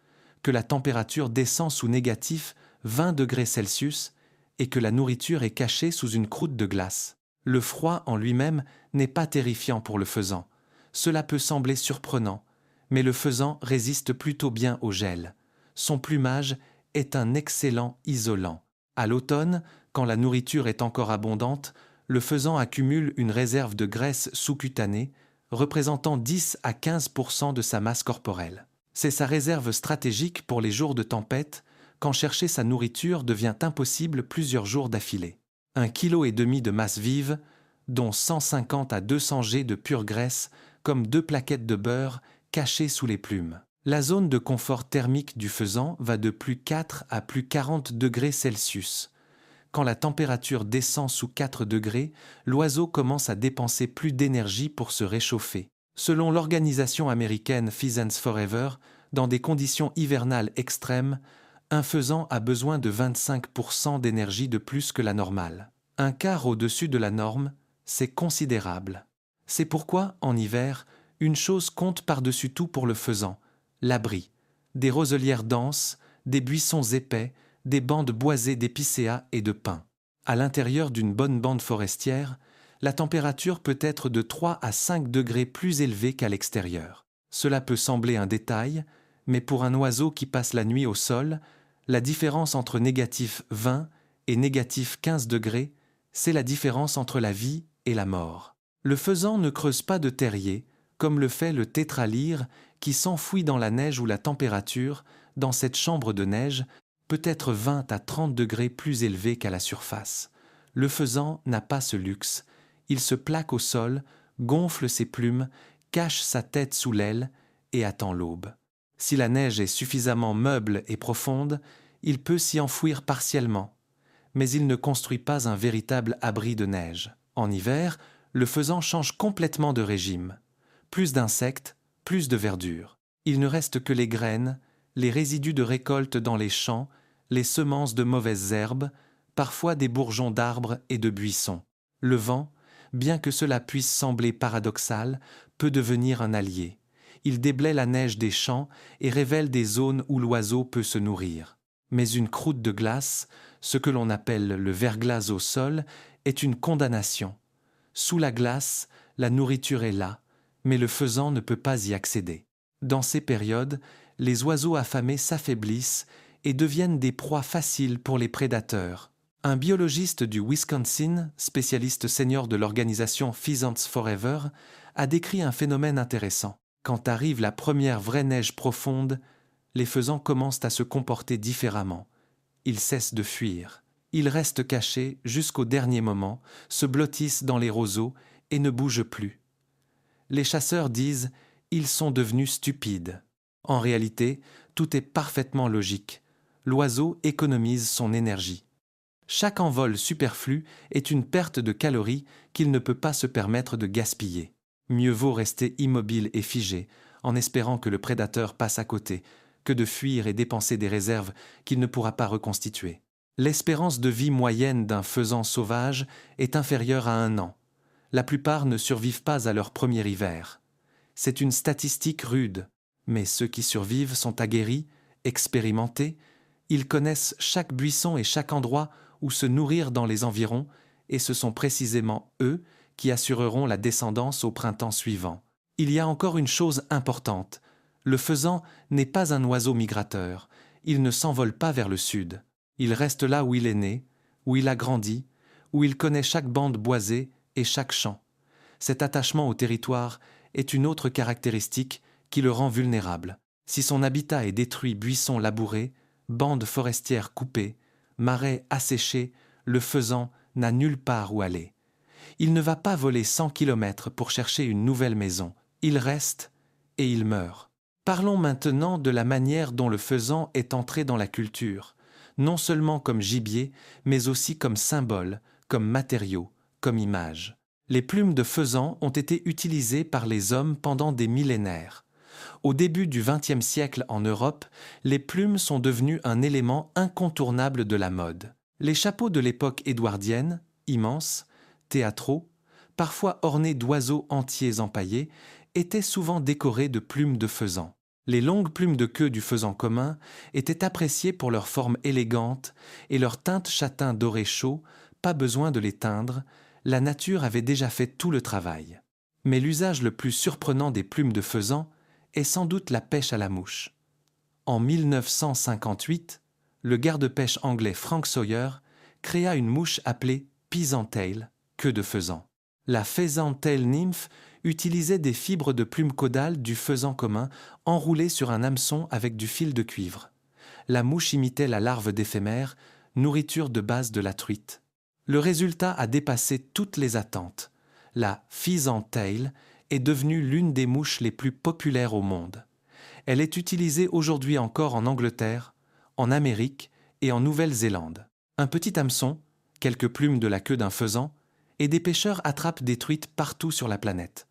que la température descend sous négatif 20 degrés Celsius et que la nourriture est cachée sous une croûte de glace? Le froid en lui-même n'est pas terrifiant pour le faisan. Cela peut sembler surprenant, mais le faisan résiste plutôt bien au gel. Son plumage est un excellent isolant. À l'automne, quand la nourriture est encore abondante, le faisan accumule une réserve de graisse sous-cutanée, représentant 10 à 15% de sa masse corporelle. C'est sa réserve stratégique pour les jours de tempête, quand chercher sa nourriture devient impossible plusieurs jours d'affilée. 1,5 kg de masse vive, dont 150 à 200 g de pure graisse, comme 2 plaquettes de beurre cachées sous les plumes. La zone de confort thermique du faisan va de plus 4 à plus 40 degrés Celsius. Quand la température descend sous 4 degrés, l'oiseau commence à dépenser plus d'énergie pour se réchauffer. Selon l'organisation américaine Pheasants Forever, dans des conditions hivernales extrêmes, un faisan a besoin de 25% d'énergie de plus que la normale. Un quart au-dessus de la norme, c'est considérable. C'est pourquoi, en hiver, une chose compte par-dessus tout pour le faisan, l'abri. Des roselières denses, des buissons épais, des bandes boisées d'épicéas et de pins. À l'intérieur d'une bonne bande forestière, la température peut être de 3 à 5 degrés plus élevée qu'à l'extérieur. Cela peut sembler un détail, mais pour un oiseau qui passe la nuit au sol, la différence entre négatif 20 et négatif 15 degrés, c'est la différence entre la vie et la mort. Le faisan ne creuse pas de terrier, comme le fait le tétralyre qui s'enfouit dans la neige où la température, dans cette chambre de neige, peut être 20 à 30 degrés plus élevée qu'à la surface. Le faisan n'a pas ce luxe. Il se plaque au sol, gonfle ses plumes, cache sa tête sous l'aile et attend l'aube. Si la neige est suffisamment meuble et profonde, il peut s'y enfouir partiellement. mais il ne construit pas un véritable abri de neige. En hiver, le faisan change complètement de régime. Plus d'insectes, plus de verdure. Il ne reste que les graines, les résidus de récolte dans les champs, les semences de mauvaises herbes, parfois des bourgeons d'arbres et de buissons. Le vent, bien que cela puisse sembler paradoxal, peut devenir un allié. Il déblaye la neige des champs et révèle des zones où l'oiseau peut se nourrir. Mais une croûte de glace, ce que l'on appelle le verglas au sol, est une condamnation. Sous la glace, la nourriture est là, mais le faisan ne peut pas y accéder. Dans ces périodes, les oiseaux affamés s'affaiblissent et deviennent des proies faciles pour les prédateurs. Un biologiste du Wisconsin, spécialiste senior de l'organisation Pheasants Forever, a décrit un phénomène intéressant. Quand arrive la première vraie neige profonde, les faisans commencent à se comporter différemment. Ils cessent de fuir. Ils restent cachés jusqu'au dernier moment, se blottissent dans les roseaux et ne bougent plus. Les chasseurs disent « ils sont devenus stupides ». En réalité, tout est parfaitement logique. L'oiseau économise son énergie. Chaque envol superflu est une perte de calories qu'il ne peut pas se permettre de gaspiller. Mieux vaut rester immobile et figé, en espérant que le prédateur passe à côté, que de fuir et dépenser des réserves qu'il ne pourra pas reconstituer. L'espérance de vie moyenne d'un faisan sauvage est inférieure à 1 an. La plupart ne survivent pas à leur premier hiver. C'est une statistique rude, mais ceux qui survivent sont aguerris, expérimentés, ils connaissent chaque buisson et chaque endroit où se nourrir dans les environs, et ce sont précisément eux qui assureront la descendance au printemps suivant. Il y a encore une chose importante. Le faisan n'est pas un oiseau migrateur. Il ne s'envole pas vers le sud. Il reste là où il est né, où il a grandi, où il connaît chaque bande boisée et chaque champ. Cet attachement au territoire est une autre caractéristique qui le rend vulnérable. Si son habitat est détruit, buissons labourés, bandes forestières coupées, marais asséchés, le faisan n'a nulle part où aller. Il ne va pas voler 100 kilomètres pour chercher une nouvelle maison. Il reste et il meurt. Parlons maintenant de la manière dont le faisan est entré dans la culture, non seulement comme gibier, mais aussi comme symbole, comme matériau, comme image. Les plumes de faisan ont été utilisées par les hommes pendant des millénaires. Au début du XXe siècle en Europe, les plumes sont devenues un élément incontournable de la mode. Les chapeaux de l'époque édouardienne, immenses, théâtraux, parfois ornés d'oiseaux entiers empaillés, étaient souvent décorés de plumes de faisan. Les longues plumes de queue du faisan commun étaient appréciées pour leur forme élégante et leur teinte châtain doré chaud, pas besoin de les teindre, la nature avait déjà fait tout le travail. Mais l'usage le plus surprenant des plumes de faisan est sans doute la pêche à la mouche. En 1958, le garde-pêche anglais Frank Sawyer créa une mouche appelée Pheasant Tail, queue de faisan. La Pheasant Tail nymphe utilisait des fibres de plumes caudales du faisan commun enroulées sur un hameçon avec du fil de cuivre. La mouche imitait la larve d'éphémère, nourriture de base de la truite. Le résultat a dépassé toutes les attentes. La Pheasant Tail est devenue l'une des mouches les plus populaires au monde. Elle est utilisée aujourd'hui encore en Angleterre, en Amérique et en Nouvelle-Zélande. Un petit hameçon, quelques plumes de la queue d'un faisan, et des pêcheurs attrapent des truites partout sur la planète.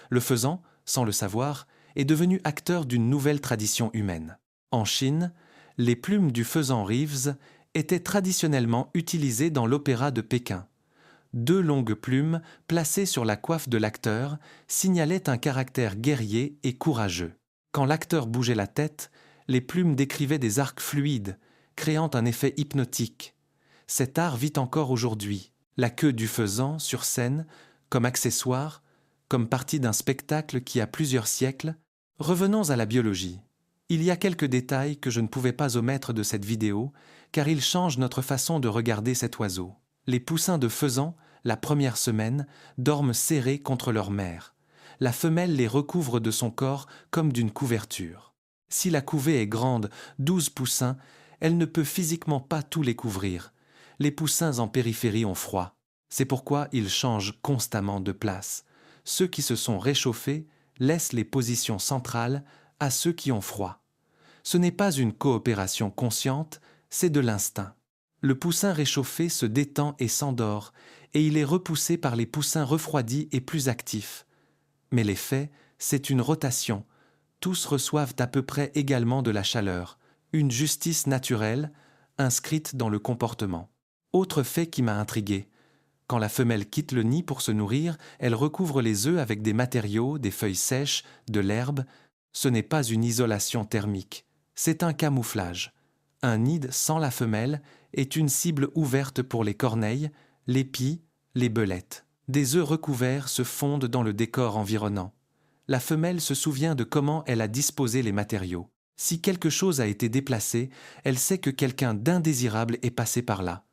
Le faisan, sans le savoir, est devenu acteur d'une nouvelle tradition humaine. En Chine, les plumes du faisan Reeves étaient traditionnellement utilisées dans l'opéra de Pékin. 2 longues plumes placées sur la coiffe de l'acteur signalaient un caractère guerrier et courageux. Quand l'acteur bougeait la tête, les plumes décrivaient des arcs fluides, créant un effet hypnotique. Cet art vit encore aujourd'hui. La queue du faisan sur scène, comme accessoire, comme partie d'un spectacle qui a plusieurs siècles. Revenons à la biologie. Il y a quelques détails que je ne pouvais pas omettre de cette vidéo, car ils changent notre façon de regarder cet oiseau. Les poussins de faisan, la première semaine, dorment serrés contre leur mère. La femelle les recouvre de son corps comme d'une couverture. Si la couvée est grande, 12 poussins, elle ne peut physiquement pas tous les couvrir. Les poussins en périphérie ont froid. C'est pourquoi ils changent constamment de place. Ceux qui se sont réchauffés laissent les positions centrales à ceux qui ont froid. Ce n'est pas une coopération consciente, c'est de l'instinct. Le poussin réchauffé se détend et s'endort, et il est repoussé par les poussins refroidis et plus actifs. Mais l'effet, c'est une rotation. Tous reçoivent à peu près également de la chaleur, une justice naturelle, inscrite dans le comportement. Autre fait qui m'a intrigué. Quand la femelle quitte le nid pour se nourrir, elle recouvre les œufs avec des matériaux, des feuilles sèches, de l'herbe. Ce n'est pas une isolation thermique, c'est un camouflage. Un nid sans la femelle est une cible ouverte pour les corneilles, les pies, les belettes. Des œufs recouverts se fondent dans le décor environnant. La femelle se souvient de comment elle a disposé les matériaux. Si quelque chose a été déplacé, elle sait que quelqu'un d'indésirable est passé par là.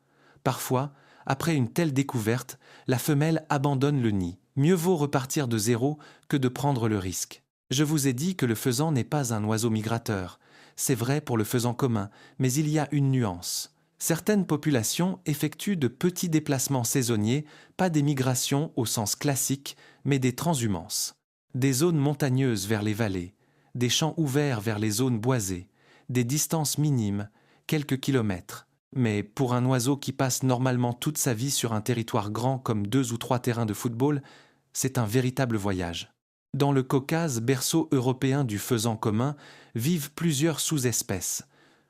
Parfois, après une telle découverte, la femelle abandonne le nid. Mieux vaut repartir de zéro que de prendre le risque. Je vous ai dit que le faisan n'est pas un oiseau migrateur. C'est vrai pour le faisan commun, mais il y a une nuance. Certaines populations effectuent de petits déplacements saisonniers, pas des migrations au sens classique, mais des transhumances. Des zones montagneuses vers les vallées, des champs ouverts vers les zones boisées, des distances minimes, quelques kilomètres. Mais pour un oiseau qui passe normalement toute sa vie sur un territoire grand comme 2 ou 3 terrains de football, c'est un véritable voyage. Dans le Caucase, berceau européen du faisan commun, vivent plusieurs sous-espèces.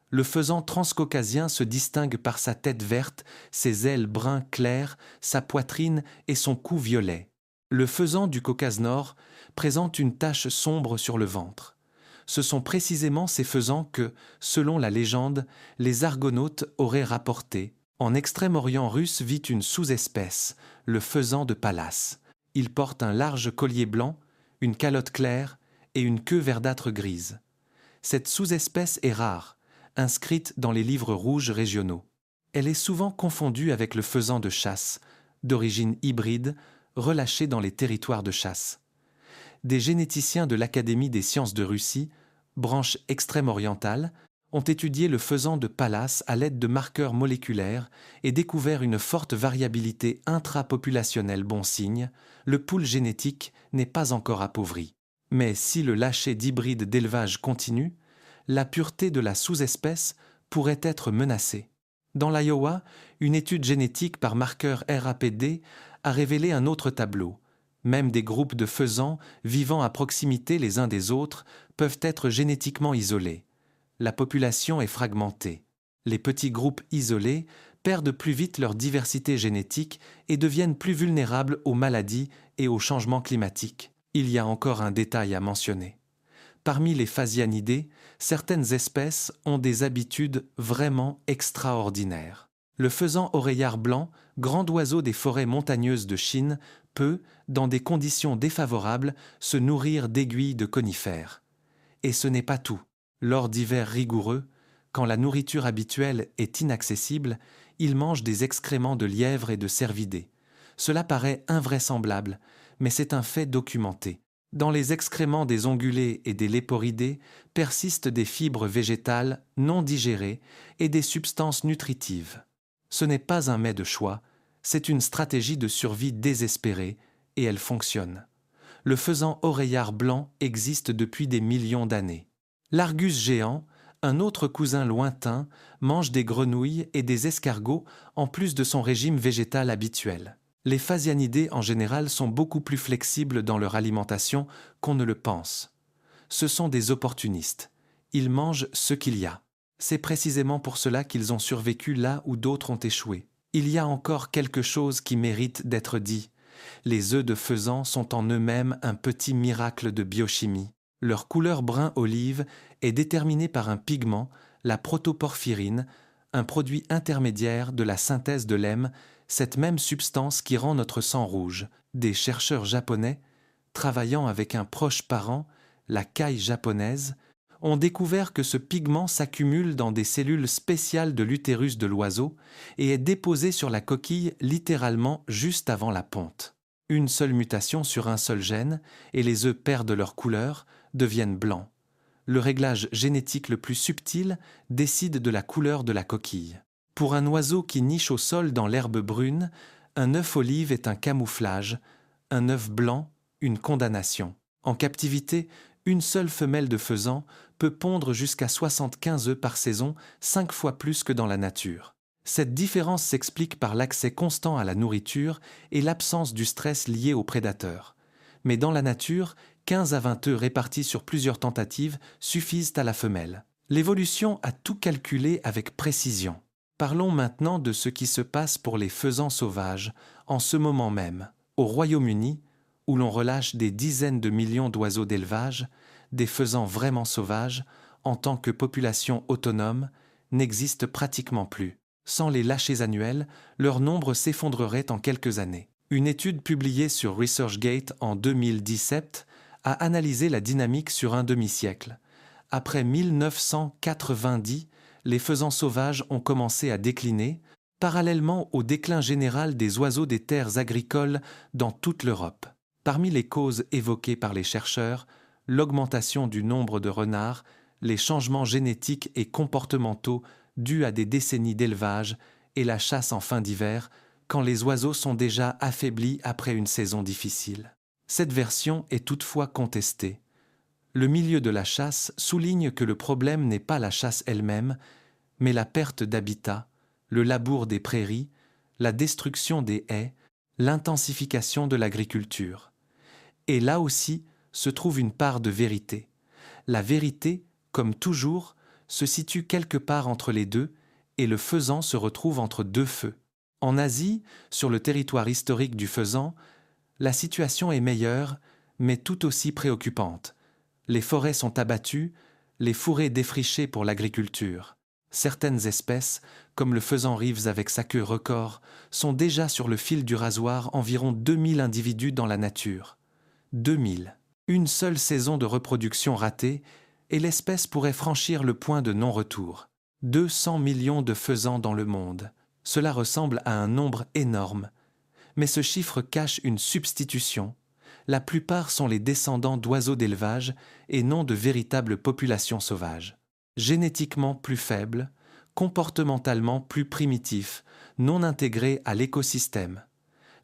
Le faisan transcaucasien se distingue par sa tête verte, ses ailes brun clair, sa poitrine et son cou violet. Le faisan du Caucase Nord présente une tache sombre sur le ventre. Ce sont précisément ces faisans que, selon la légende, les Argonautes auraient rapportés. En Extrême-Orient russe vit une sous-espèce, le faisan de Pallas. Il porte un large collier blanc, une calotte claire et une queue verdâtre grise. Cette sous-espèce est rare, inscrite dans les livres rouges régionaux. Elle est souvent confondue avec le faisan de chasse, d'origine hybride, relâché dans les territoires de chasse. Des généticiens de l'Académie des sciences de Russie, branche extrême-orientale, ont étudié le faisan de Pallas à l'aide de marqueurs moléculaires et découvert une forte variabilité intrapopulationnelle. Bon signe, le pool génétique n'est pas encore appauvri. Mais si le lâcher d'hybrides d'élevage continue, la pureté de la sous-espèce pourrait être menacée. Dans l'Iowa, une étude génétique par marqueur RAPD a révélé un autre tableau. Même des groupes de faisans vivant à proximité les uns des autres peuvent être génétiquement isolés. La population est fragmentée. Les petits groupes isolés perdent plus vite leur diversité génétique et deviennent plus vulnérables aux maladies et aux changements climatiques. Il y a encore un détail à mentionner. Parmi les phasianidés, certaines espèces ont des habitudes vraiment extraordinaires. Le faisan oreillard blanc, grand oiseau des forêts montagneuses de Chine, peut, dans des conditions défavorables, se nourrir d'aiguilles de conifères. Et ce n'est pas tout. Lors d'hivers rigoureux, quand la nourriture habituelle est inaccessible, il mange des excréments de lièvres et de cervidés. Cela paraît invraisemblable, mais c'est un fait documenté. Dans les excréments des ongulés et des léporidés persistent des fibres végétales non digérées et des substances nutritives. Ce n'est pas un mets de choix, c'est une stratégie de survie désespérée, et elle fonctionne. Le faisan oreillard blanc existe depuis des millions d'années. L'argus géant, un autre cousin lointain, mange des grenouilles et des escargots en plus de son régime végétal habituel. Les phasianidés en général sont beaucoup plus flexibles dans leur alimentation qu'on ne le pense. Ce sont des opportunistes. Ils mangent ce qu'il y a. C'est précisément pour cela qu'ils ont survécu là où d'autres ont échoué. Il y a encore quelque chose qui mérite d'être dit. Les œufs de faisan sont en eux-mêmes un petit miracle de biochimie. Leur couleur brun-olive est déterminée par un pigment, la protoporphyrine, un produit intermédiaire de la synthèse de l'hème, cette même substance qui rend notre sang rouge. Des chercheurs japonais, travaillant avec un proche parent, la caille japonaise, ont découvert que ce pigment s'accumule dans des cellules spéciales de l'utérus de l'oiseau et est déposé sur la coquille littéralement juste avant la ponte. Une seule mutation sur un seul gène et les œufs perdent leur couleur, deviennent blancs. Le réglage génétique le plus subtil décide de la couleur de la coquille. Pour un oiseau qui niche au sol dans l'herbe brune, un œuf olive est un camouflage, un œuf blanc, une condamnation. En captivité, une seule femelle de faisan peut pondre jusqu'à 75 œufs par saison, 5 fois plus que dans la nature. Cette différence s'explique par l'accès constant à la nourriture et l'absence du stress lié aux prédateurs. Mais dans la nature, 15 à 20 œufs répartis sur plusieurs tentatives suffisent à la femelle. L'évolution a tout calculé avec précision. Parlons maintenant de ce qui se passe pour les faisans sauvages, en ce moment même. Au Royaume-Uni, où l'on relâche des dizaines de millions d'oiseaux d'élevage, des faisans vraiment sauvages, en tant que population autonome, n'existent pratiquement plus. Sans les lâchers annuels, leur nombre s'effondrerait en quelques années. Une étude publiée sur ResearchGate en 2017 a analysé la dynamique sur un demi-siècle. Après 1990, les faisans sauvages ont commencé à décliner, parallèlement au déclin général des oiseaux des terres agricoles dans toute l'Europe. Parmi les causes évoquées par les chercheurs, l'augmentation du nombre de renards, les changements génétiques et comportementaux dus à des décennies d'élevage et la chasse en fin d'hiver, quand les oiseaux sont déjà affaiblis après une saison difficile. Cette version est toutefois contestée. Le milieu de la chasse souligne que le problème n'est pas la chasse elle-même, mais la perte d'habitat, le labour des prairies, la destruction des haies, l'intensification de l'agriculture. Et là aussi se trouve une part de vérité. La vérité, comme toujours, se situe quelque part entre les deux, et le faisan se retrouve entre deux feux. En Asie, sur le territoire historique du faisan, la situation est meilleure, mais tout aussi préoccupante. Les forêts sont abattues, les fourrés défrichés pour l'agriculture. Certaines espèces, comme le faisan Reeves avec sa queue record, sont déjà sur le fil du rasoir, environ 2000 individus dans la nature. 2000. Une seule saison de reproduction ratée, et l'espèce pourrait franchir le point de non-retour. 200 millions de faisans dans le monde. Cela ressemble à un nombre énorme. Mais ce chiffre cache une substitution. La plupart sont les descendants d'oiseaux d'élevage et non de véritables populations sauvages. Génétiquement plus faibles, comportementalement plus primitifs, non intégrés à l'écosystème.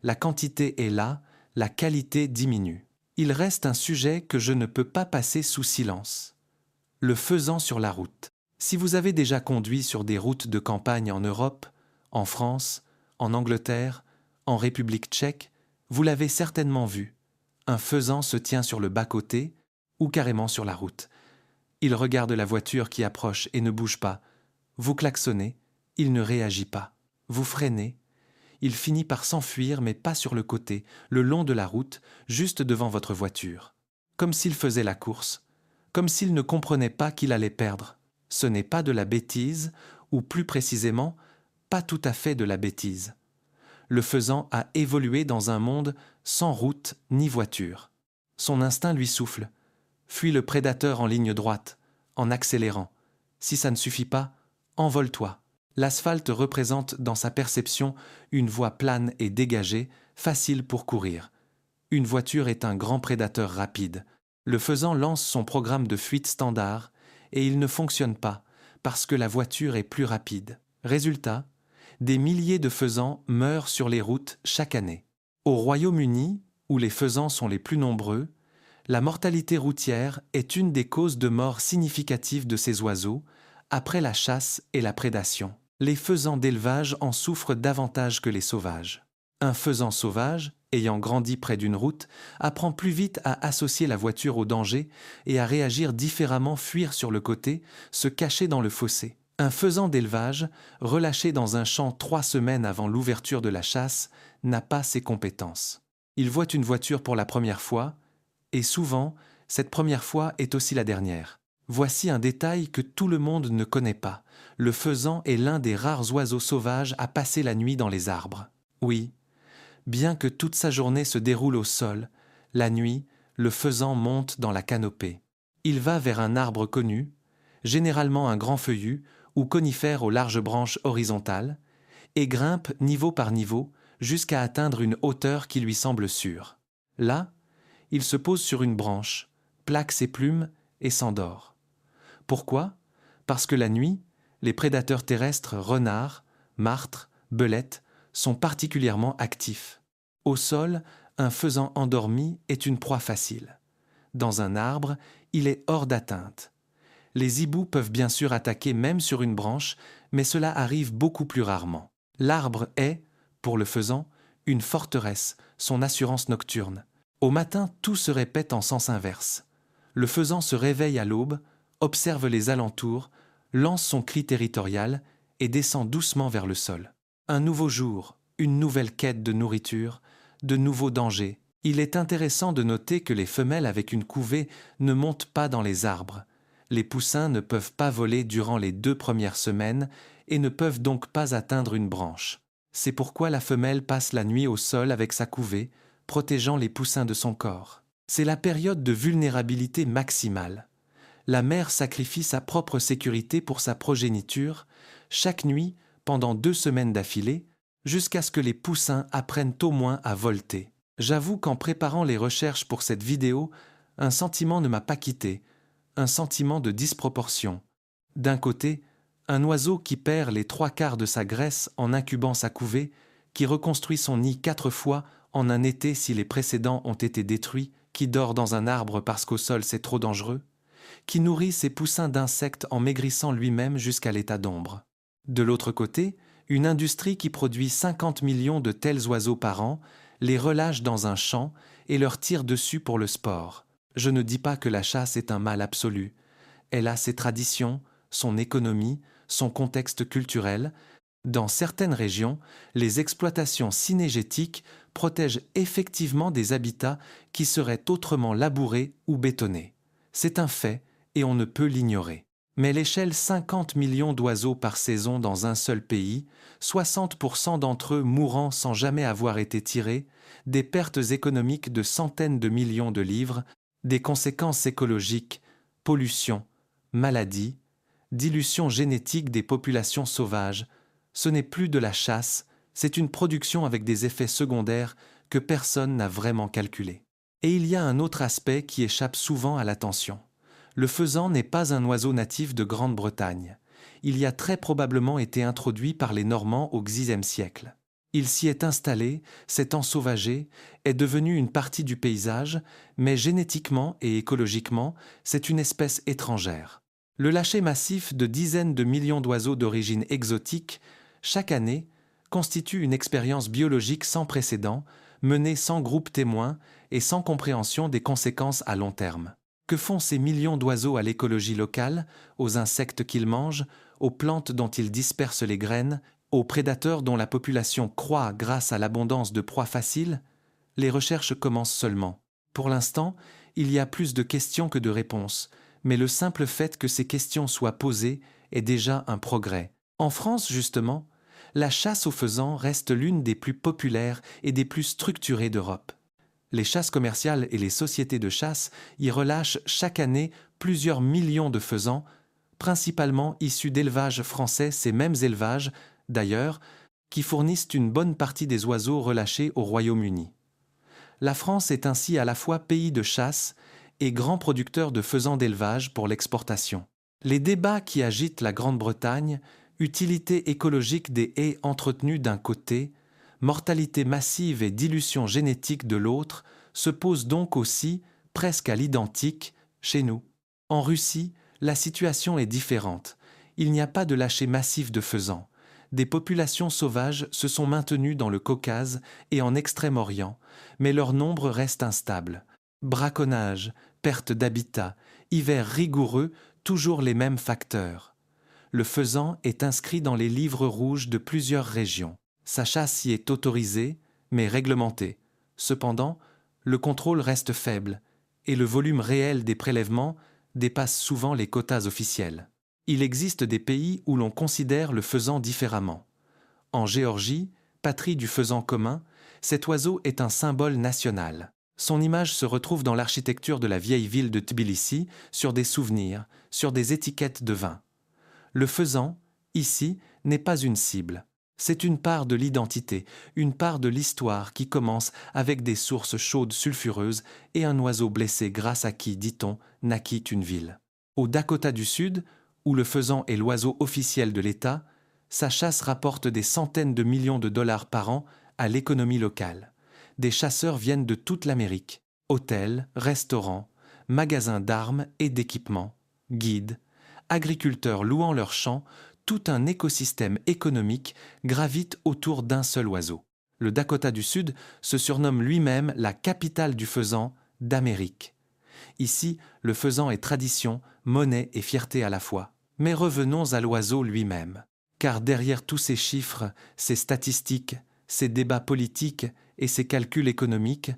La quantité est là, la qualité diminue. Il reste un sujet que je ne peux pas passer sous silence. Le faisan sur la route. Si vous avez déjà conduit sur des routes de campagne en Europe, en France, en Angleterre, en République tchèque, vous l'avez certainement vu. Un faisan se tient sur le bas-côté ou carrément sur la route. Il regarde la voiture qui approche et ne bouge pas. Vous klaxonnez, il ne réagit pas. Vous freinez. Il finit par s'enfuir, mais pas sur le côté, le long de la route, juste devant votre voiture. Comme s'il faisait la course, comme s'il ne comprenait pas qu'il allait perdre. Ce n'est pas de la bêtise, ou plus précisément, pas tout à fait de la bêtise. Le faisan a évolué dans un monde sans route ni voiture. Son instinct lui souffle. Fuis le prédateur en ligne droite, en accélérant. Si ça ne suffit pas, envole-toi. L'asphalte représente dans sa perception une voie plane et dégagée, facile pour courir. Une voiture est un grand prédateur rapide. Le faisan lance son programme de fuite standard et il ne fonctionne pas parce que la voiture est plus rapide. Résultat, des milliers de faisans meurent sur les routes chaque année. Au Royaume-Uni, où les faisans sont les plus nombreux, la mortalité routière est une des causes de mort significatives de ces oiseaux, après la chasse et la prédation. Les faisans d'élevage en souffrent davantage que les sauvages. Un faisan sauvage, ayant grandi près d'une route, apprend plus vite à associer la voiture au danger et à réagir différemment, fuir sur le côté, se cacher dans le fossé. Un faisan d'élevage, relâché dans un champ 3 semaines avant l'ouverture de la chasse, n'a pas ces compétences. Il voit une voiture pour la première fois, et souvent, cette première fois est aussi la dernière. Voici un détail que tout le monde ne connaît pas. Le faisan est l'un des rares oiseaux sauvages à passer la nuit dans les arbres. Oui, bien que toute sa journée se déroule au sol, la nuit, le faisan monte dans la canopée. Il va vers un arbre connu, généralement un grand feuillu ou conifère aux larges branches horizontales, et grimpe niveau par niveau jusqu'à atteindre une hauteur qui lui semble sûre. Là, il se pose sur une branche, plaque ses plumes et s'endort. Pourquoi ? Parce que la nuit, les prédateurs terrestres renards, martres, belettes sont particulièrement actifs. Au sol, un faisan endormi est une proie facile. Dans un arbre, il est hors d'atteinte. Les hiboux peuvent bien sûr attaquer même sur une branche, mais cela arrive beaucoup plus rarement. L'arbre est, pour le faisan, une forteresse, son assurance nocturne. Au matin, tout se répète en sens inverse. Le faisan se réveille à l'aube, observe les alentours, lance son cri territorial et descend doucement vers le sol. Un nouveau jour, une nouvelle quête de nourriture, de nouveaux dangers. Il est intéressant de noter que les femelles avec une couvée ne montent pas dans les arbres. Les poussins ne peuvent pas voler durant les 2 premières semaines et ne peuvent donc pas atteindre une branche. C'est pourquoi la femelle passe la nuit au sol avec sa couvée, protégeant les poussins de son corps. C'est la période de vulnérabilité maximale. La mère sacrifie sa propre sécurité pour sa progéniture, chaque nuit, pendant 2 semaines d'affilée, jusqu'à ce que les poussins apprennent au moins à volter. J'avoue qu'en préparant les recherches pour cette vidéo, un sentiment ne m'a pas quitté, un sentiment de disproportion. D'un côté, un oiseau qui perd les 3/4 de sa graisse en incubant sa couvée, qui reconstruit son nid 4 fois en un été si les précédents ont été détruits, qui dort dans un arbre parce qu'au sol c'est trop dangereux, qui nourrit ses poussins d'insectes en maigrissant lui-même jusqu'à l'état d'ombre. De l'autre côté, une industrie qui produit 50 millions de tels oiseaux par an, les relâche dans un champ et leur tire dessus pour le sport. Je ne dis pas que la chasse est un mal absolu. Elle a ses traditions, son économie, son contexte culturel. Dans certaines régions, les exploitations cynégétiques protègent effectivement des habitats qui seraient autrement labourés ou bétonnés. C'est un fait et on ne peut l'ignorer. Mais l'échelle 50 millions d'oiseaux par saison dans un seul pays, 60% d'entre eux mourant sans jamais avoir été tirés, des pertes économiques de centaines de millions de livres, des conséquences écologiques, pollution, maladies, dilution génétique des populations sauvages, ce n'est plus de la chasse, c'est une production avec des effets secondaires que personne n'a vraiment calculés. Et il y a un autre aspect qui échappe souvent à l'attention. Le faisan n'est pas un oiseau natif de Grande-Bretagne. Il y a très probablement été introduit par les Normands au Xe siècle. Il s'y est installé, s'est ensauvagé, est devenu une partie du paysage, mais génétiquement et écologiquement, c'est une espèce étrangère. Le lâcher massif de dizaines de millions d'oiseaux d'origine exotique, chaque année, constitue une expérience biologique sans précédent, menée sans groupe témoin et sans compréhension des conséquences à long terme. Que font ces millions d'oiseaux à l'écologie locale, aux insectes qu'ils mangent, aux plantes dont ils dispersent les graines, aux prédateurs dont la population croît grâce à l'abondance de proies faciles? Les recherches commencent seulement. Pour l'instant, il y a plus de questions que de réponses, mais le simple fait que ces questions soient posées est déjà un progrès. En France, justement, la chasse aux faisans reste l'une des plus populaires et des plus structurées d'Europe. Les chasses commerciales et les sociétés de chasse y relâchent chaque année plusieurs millions de faisans, principalement issus d'élevages français, ces mêmes élevages, d'ailleurs, qui fournissent une bonne partie des oiseaux relâchés au Royaume-Uni. La France est ainsi à la fois pays de chasse et grand producteur de faisans d'élevage pour l'exportation. Les débats qui agitent la Grande-Bretagne, utilité écologique des haies entretenues d'un côté, mortalité massive et dilution génétique de l'autre, se posent donc aussi, presque à l'identique, chez nous. En Russie, la situation est différente. Il n'y a pas de lâcher massif de faisans. Des populations sauvages se sont maintenues dans le Caucase et en Extrême-Orient, mais leur nombre reste instable. Braconnage, perte d'habitat, hiver rigoureux, toujours les mêmes facteurs. Le faisan est inscrit dans les livres rouges de plusieurs régions. Sa chasse y est autorisée, mais réglementée. Cependant, le contrôle reste faible, et le volume réel des prélèvements dépasse souvent les quotas officiels. Il existe des pays où l'on considère le faisan différemment. En Géorgie, patrie du faisan commun, cet oiseau est un symbole national. Son image se retrouve dans l'architecture de la vieille ville de Tbilissi, sur des souvenirs, sur des étiquettes de vin. Le faisan, ici, n'est pas une cible. C'est une part de l'identité, une part de l'histoire qui commence avec des sources chaudes sulfureuses et un oiseau blessé grâce à qui, dit-on, naquit une ville. Au Dakota du Sud, où le faisan est l'oiseau officiel de l'État, sa chasse rapporte des centaines de millions de dollars par an à l'économie locale. Des chasseurs viennent de toute l'Amérique. Hôtels, restaurants, magasins d'armes et d'équipements, guides, agriculteurs louant leurs champs, tout un écosystème économique gravite autour d'un seul oiseau. Le Dakota du Sud se surnomme lui-même la capitale du faisan d'Amérique. Ici, le faisan est tradition, monnaie et fierté à la fois. Mais revenons à l'oiseau lui-même. Car derrière tous ces chiffres, ces statistiques, ces débats politiques et ces calculs économiques,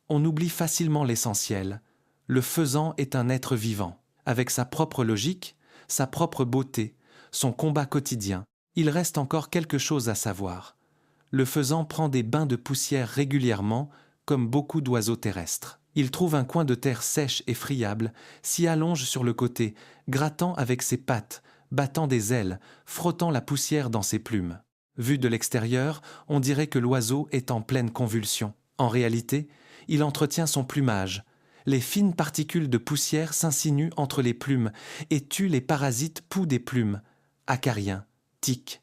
on oublie facilement l'essentiel. Le faisan est un être vivant, avec sa propre logique, sa propre beauté, son combat quotidien. Il reste encore quelque chose à savoir. Le faisan prend des bains de poussière régulièrement, comme beaucoup d'oiseaux terrestres. Il trouve un coin de terre sèche et friable, s'y allonge sur le côté, grattant avec ses pattes, battant des ailes, frottant la poussière dans ses plumes. Vu de l'extérieur, on dirait que l'oiseau est en pleine convulsion. En réalité, il entretient son plumage. Les fines particules de poussière s'insinuent entre les plumes et tuent les parasites poux des plumes, acariens, tiques.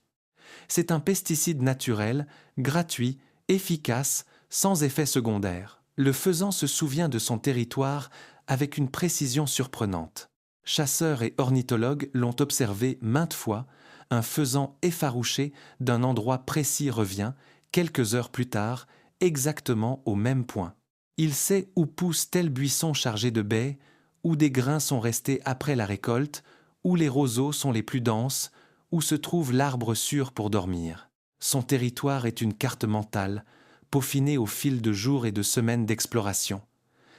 C'est un pesticide naturel, gratuit, efficace, sans effet secondaire. Le faisan se souvient de son territoire avec une précision surprenante. Chasseurs et ornithologues l'ont observé maintes fois, un faisan effarouché d'un endroit précis revient, quelques heures plus tard, exactement au même point. Il sait où pousse tel buisson chargé de baies, où des grains sont restés après la récolte, où les roseaux sont les plus denses, où se trouve l'arbre sûr pour dormir. Son territoire est une carte mentale, peaufinée au fil de jours et de semaines d'exploration.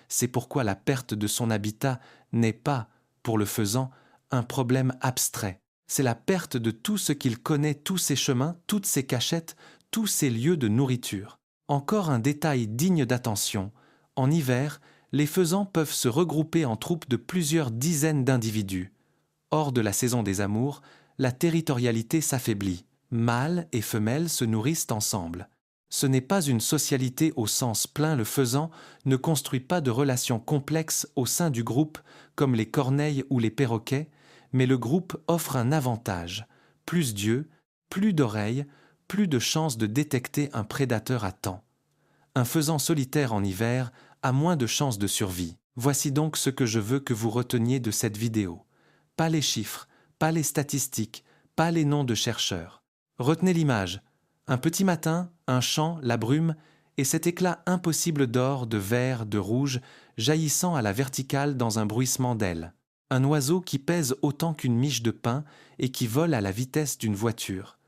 C'est pourquoi la perte de son habitat n'est pas, pour le faisan, un problème abstrait. C'est la perte de tout ce qu'il connaît, tous ses chemins, toutes ses cachettes, tous ses lieux de nourriture. Encore un détail digne d'attention. En hiver, les faisans peuvent se regrouper en troupes de plusieurs dizaines d'individus. Hors de la saison des amours, la territorialité s'affaiblit. Mâles et femelles se nourrissent ensemble. Ce n'est pas une socialité au sens plein, le faisan ne construit pas de relations complexes au sein du groupe comme les corneilles ou les perroquets, mais le groupe offre un avantage, plus d'yeux, plus d'oreilles, plus de chances de détecter un prédateur à temps. Un faisan solitaire en hiver a moins de chances de survie. Voici donc ce que je veux que vous reteniez de cette vidéo. Pas les chiffres, pas les statistiques, pas les noms de chercheurs. Retenez l'image. Un petit matin, un champ, la brume, et cet éclat impossible d'or, de vert, de rouge, jaillissant à la verticale dans un bruissement d'ailes. Un oiseau qui pèse autant qu'une miche de pain et qui vole à la vitesse d'une voiture.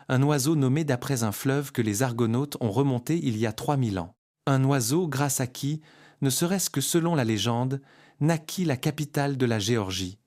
Un oiseau nommé d'après un fleuve que les Argonautes ont remonté il y a 3000 ans. Un oiseau grâce à qui, ne serait-ce que selon la légende, naquit la capitale de la Géorgie.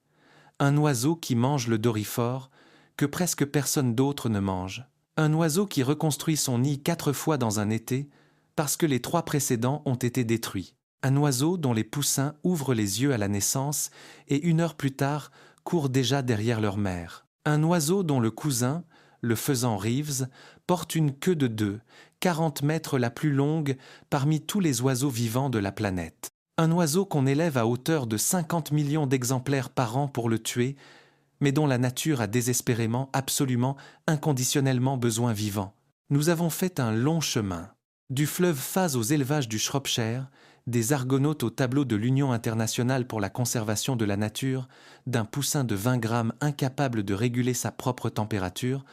Un oiseau qui mange le dorifort, que presque personne d'autre ne mange. Un oiseau qui reconstruit son nid 4 fois dans un été, parce que les 3 précédents ont été détruits. Un oiseau dont les poussins ouvrent les yeux à la naissance et 1 heure plus tard courent déjà derrière leur mère. Un oiseau dont le cousin, le faisan Reeves, porte une queue de 2, 40 mètres la plus longue parmi tous les oiseaux vivants de la planète. Un oiseau qu'on élève à hauteur de 50 millions d'exemplaires par an pour le tuer, mais dont la nature a désespérément, absolument, inconditionnellement besoin vivant. Nous avons fait un long chemin. Du fleuve Faz aux élevages du Shropshire, des Argonautes au tableau de l'Union internationale pour la conservation de la nature, d'un poussin de 20 grammes incapable de réguler sa propre température,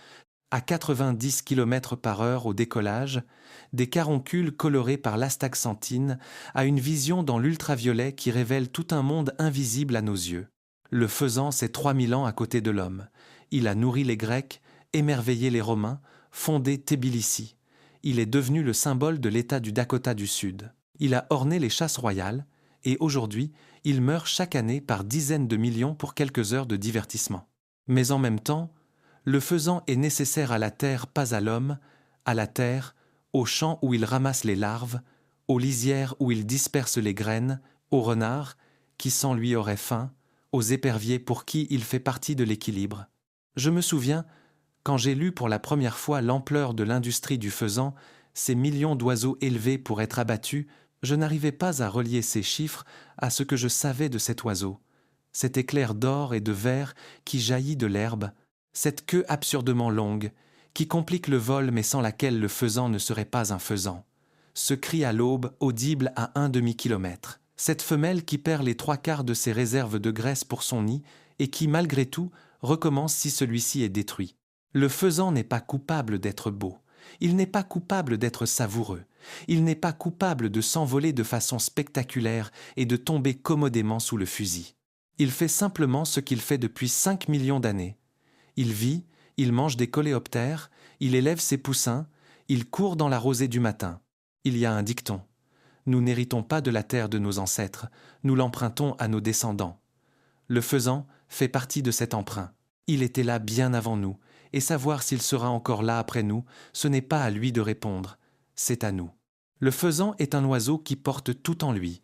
à 90 km/h au décollage, des caroncules colorés par l'astaxanthine, à une vision dans l'ultraviolet qui révèle tout un monde invisible à nos yeux. Le faisan, c'est 3000 ans à côté de l'homme. Il a nourri les Grecs, émerveillé les Romains, fondé Tbilissi. Il est devenu le symbole de l'État du Dakota du Sud. Il a orné les chasses royales et aujourd'hui, il meurt chaque année par dizaines de millions pour quelques heures de divertissement. Mais en même temps, le faisan est nécessaire à la terre, pas à l'homme, à la terre, aux champs où il ramasse les larves, aux lisières où il disperse les graines, aux renards, qui sans lui auraient faim, aux éperviers pour qui il fait partie de l'équilibre. Je me souviens, quand j'ai lu pour la première fois l'ampleur de l'industrie du faisan, ces millions d'oiseaux élevés pour être abattus, je n'arrivais pas à relier ces chiffres à ce que je savais de cet oiseau. Cet éclair d'or et de vert qui jaillit de l'herbe, cette queue absurdement longue, qui complique le vol mais sans laquelle le faisan ne serait pas un faisan. Ce cri à l'aube, audible à 1 demi-kilomètre. Cette femelle qui perd les 3/4 de ses réserves de graisse pour son nid et qui, malgré tout, recommence si celui-ci est détruit. Le faisan n'est pas coupable d'être beau. Il n'est pas coupable d'être savoureux. Il n'est pas coupable de s'envoler de façon spectaculaire et de tomber commodément sous le fusil. Il fait simplement ce qu'il fait depuis 5 millions d'années. Il vit, il mange des coléoptères, il élève ses poussins, il court dans la rosée du matin. Il y a un dicton. Nous n'héritons pas de la terre de nos ancêtres, nous l'empruntons à nos descendants. Le faisan fait partie de cet emprunt. Il était là bien avant nous, et savoir s'il sera encore là après nous, ce n'est pas à lui de répondre, c'est à nous. Le faisan est un oiseau qui porte tout en lui,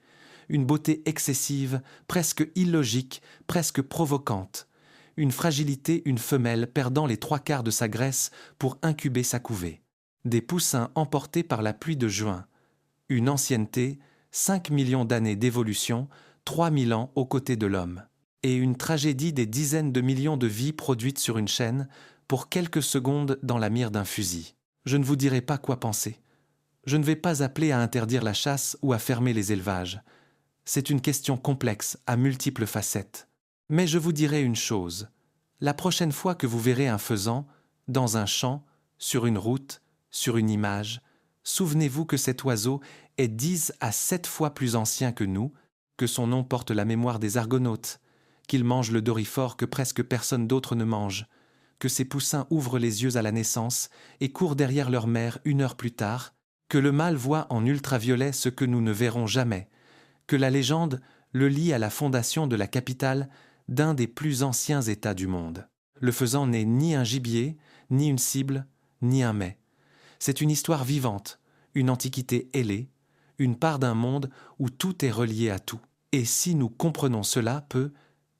une beauté excessive, presque illogique, presque provocante, une fragilité, une femelle perdant les 3/4 de sa graisse pour incuber sa couvée, des poussins emportés par la pluie de juin, une ancienneté, 5 millions d'années d'évolution, 3000 ans aux côtés de l'homme, et une tragédie des dizaines de millions de vies produites sur une chaîne pour quelques secondes dans la mire d'un fusil. Je ne vous dirai pas quoi penser. Je ne vais pas appeler à interdire la chasse ou à fermer les élevages. C'est une question complexe, à multiples facettes. Mais je vous dirai une chose. La prochaine fois que vous verrez un faisan, dans un champ, sur une route, sur une image, souvenez-vous que cet oiseau est 10 à 7 fois plus ancien que nous, que son nom porte la mémoire des Argonautes, qu'il mange le dorifort que presque personne d'autre ne mange, que ses poussins ouvrent les yeux à la naissance et courent derrière leur mère 1 heure plus tard, que le mâle voit en ultraviolet ce que nous ne verrons jamais, que la légende le lie à la fondation de la capitale d'un des plus anciens États du monde. Le faisan n'est ni un gibier, ni une cible, ni un mets. C'est une histoire vivante, une antiquité ailée, une part d'un monde où tout est relié à tout. Et si nous comprenons cela, peut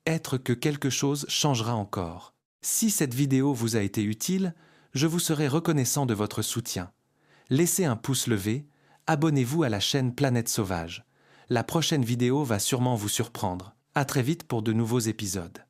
être que quelque chose changera encore. Si cette vidéo vous a été utile, je vous serai reconnaissant de votre soutien. Laissez un pouce levé, abonnez-vous à la chaîne Planète Sauvage. La prochaine vidéo va sûrement vous surprendre. À très vite pour de nouveaux épisodes.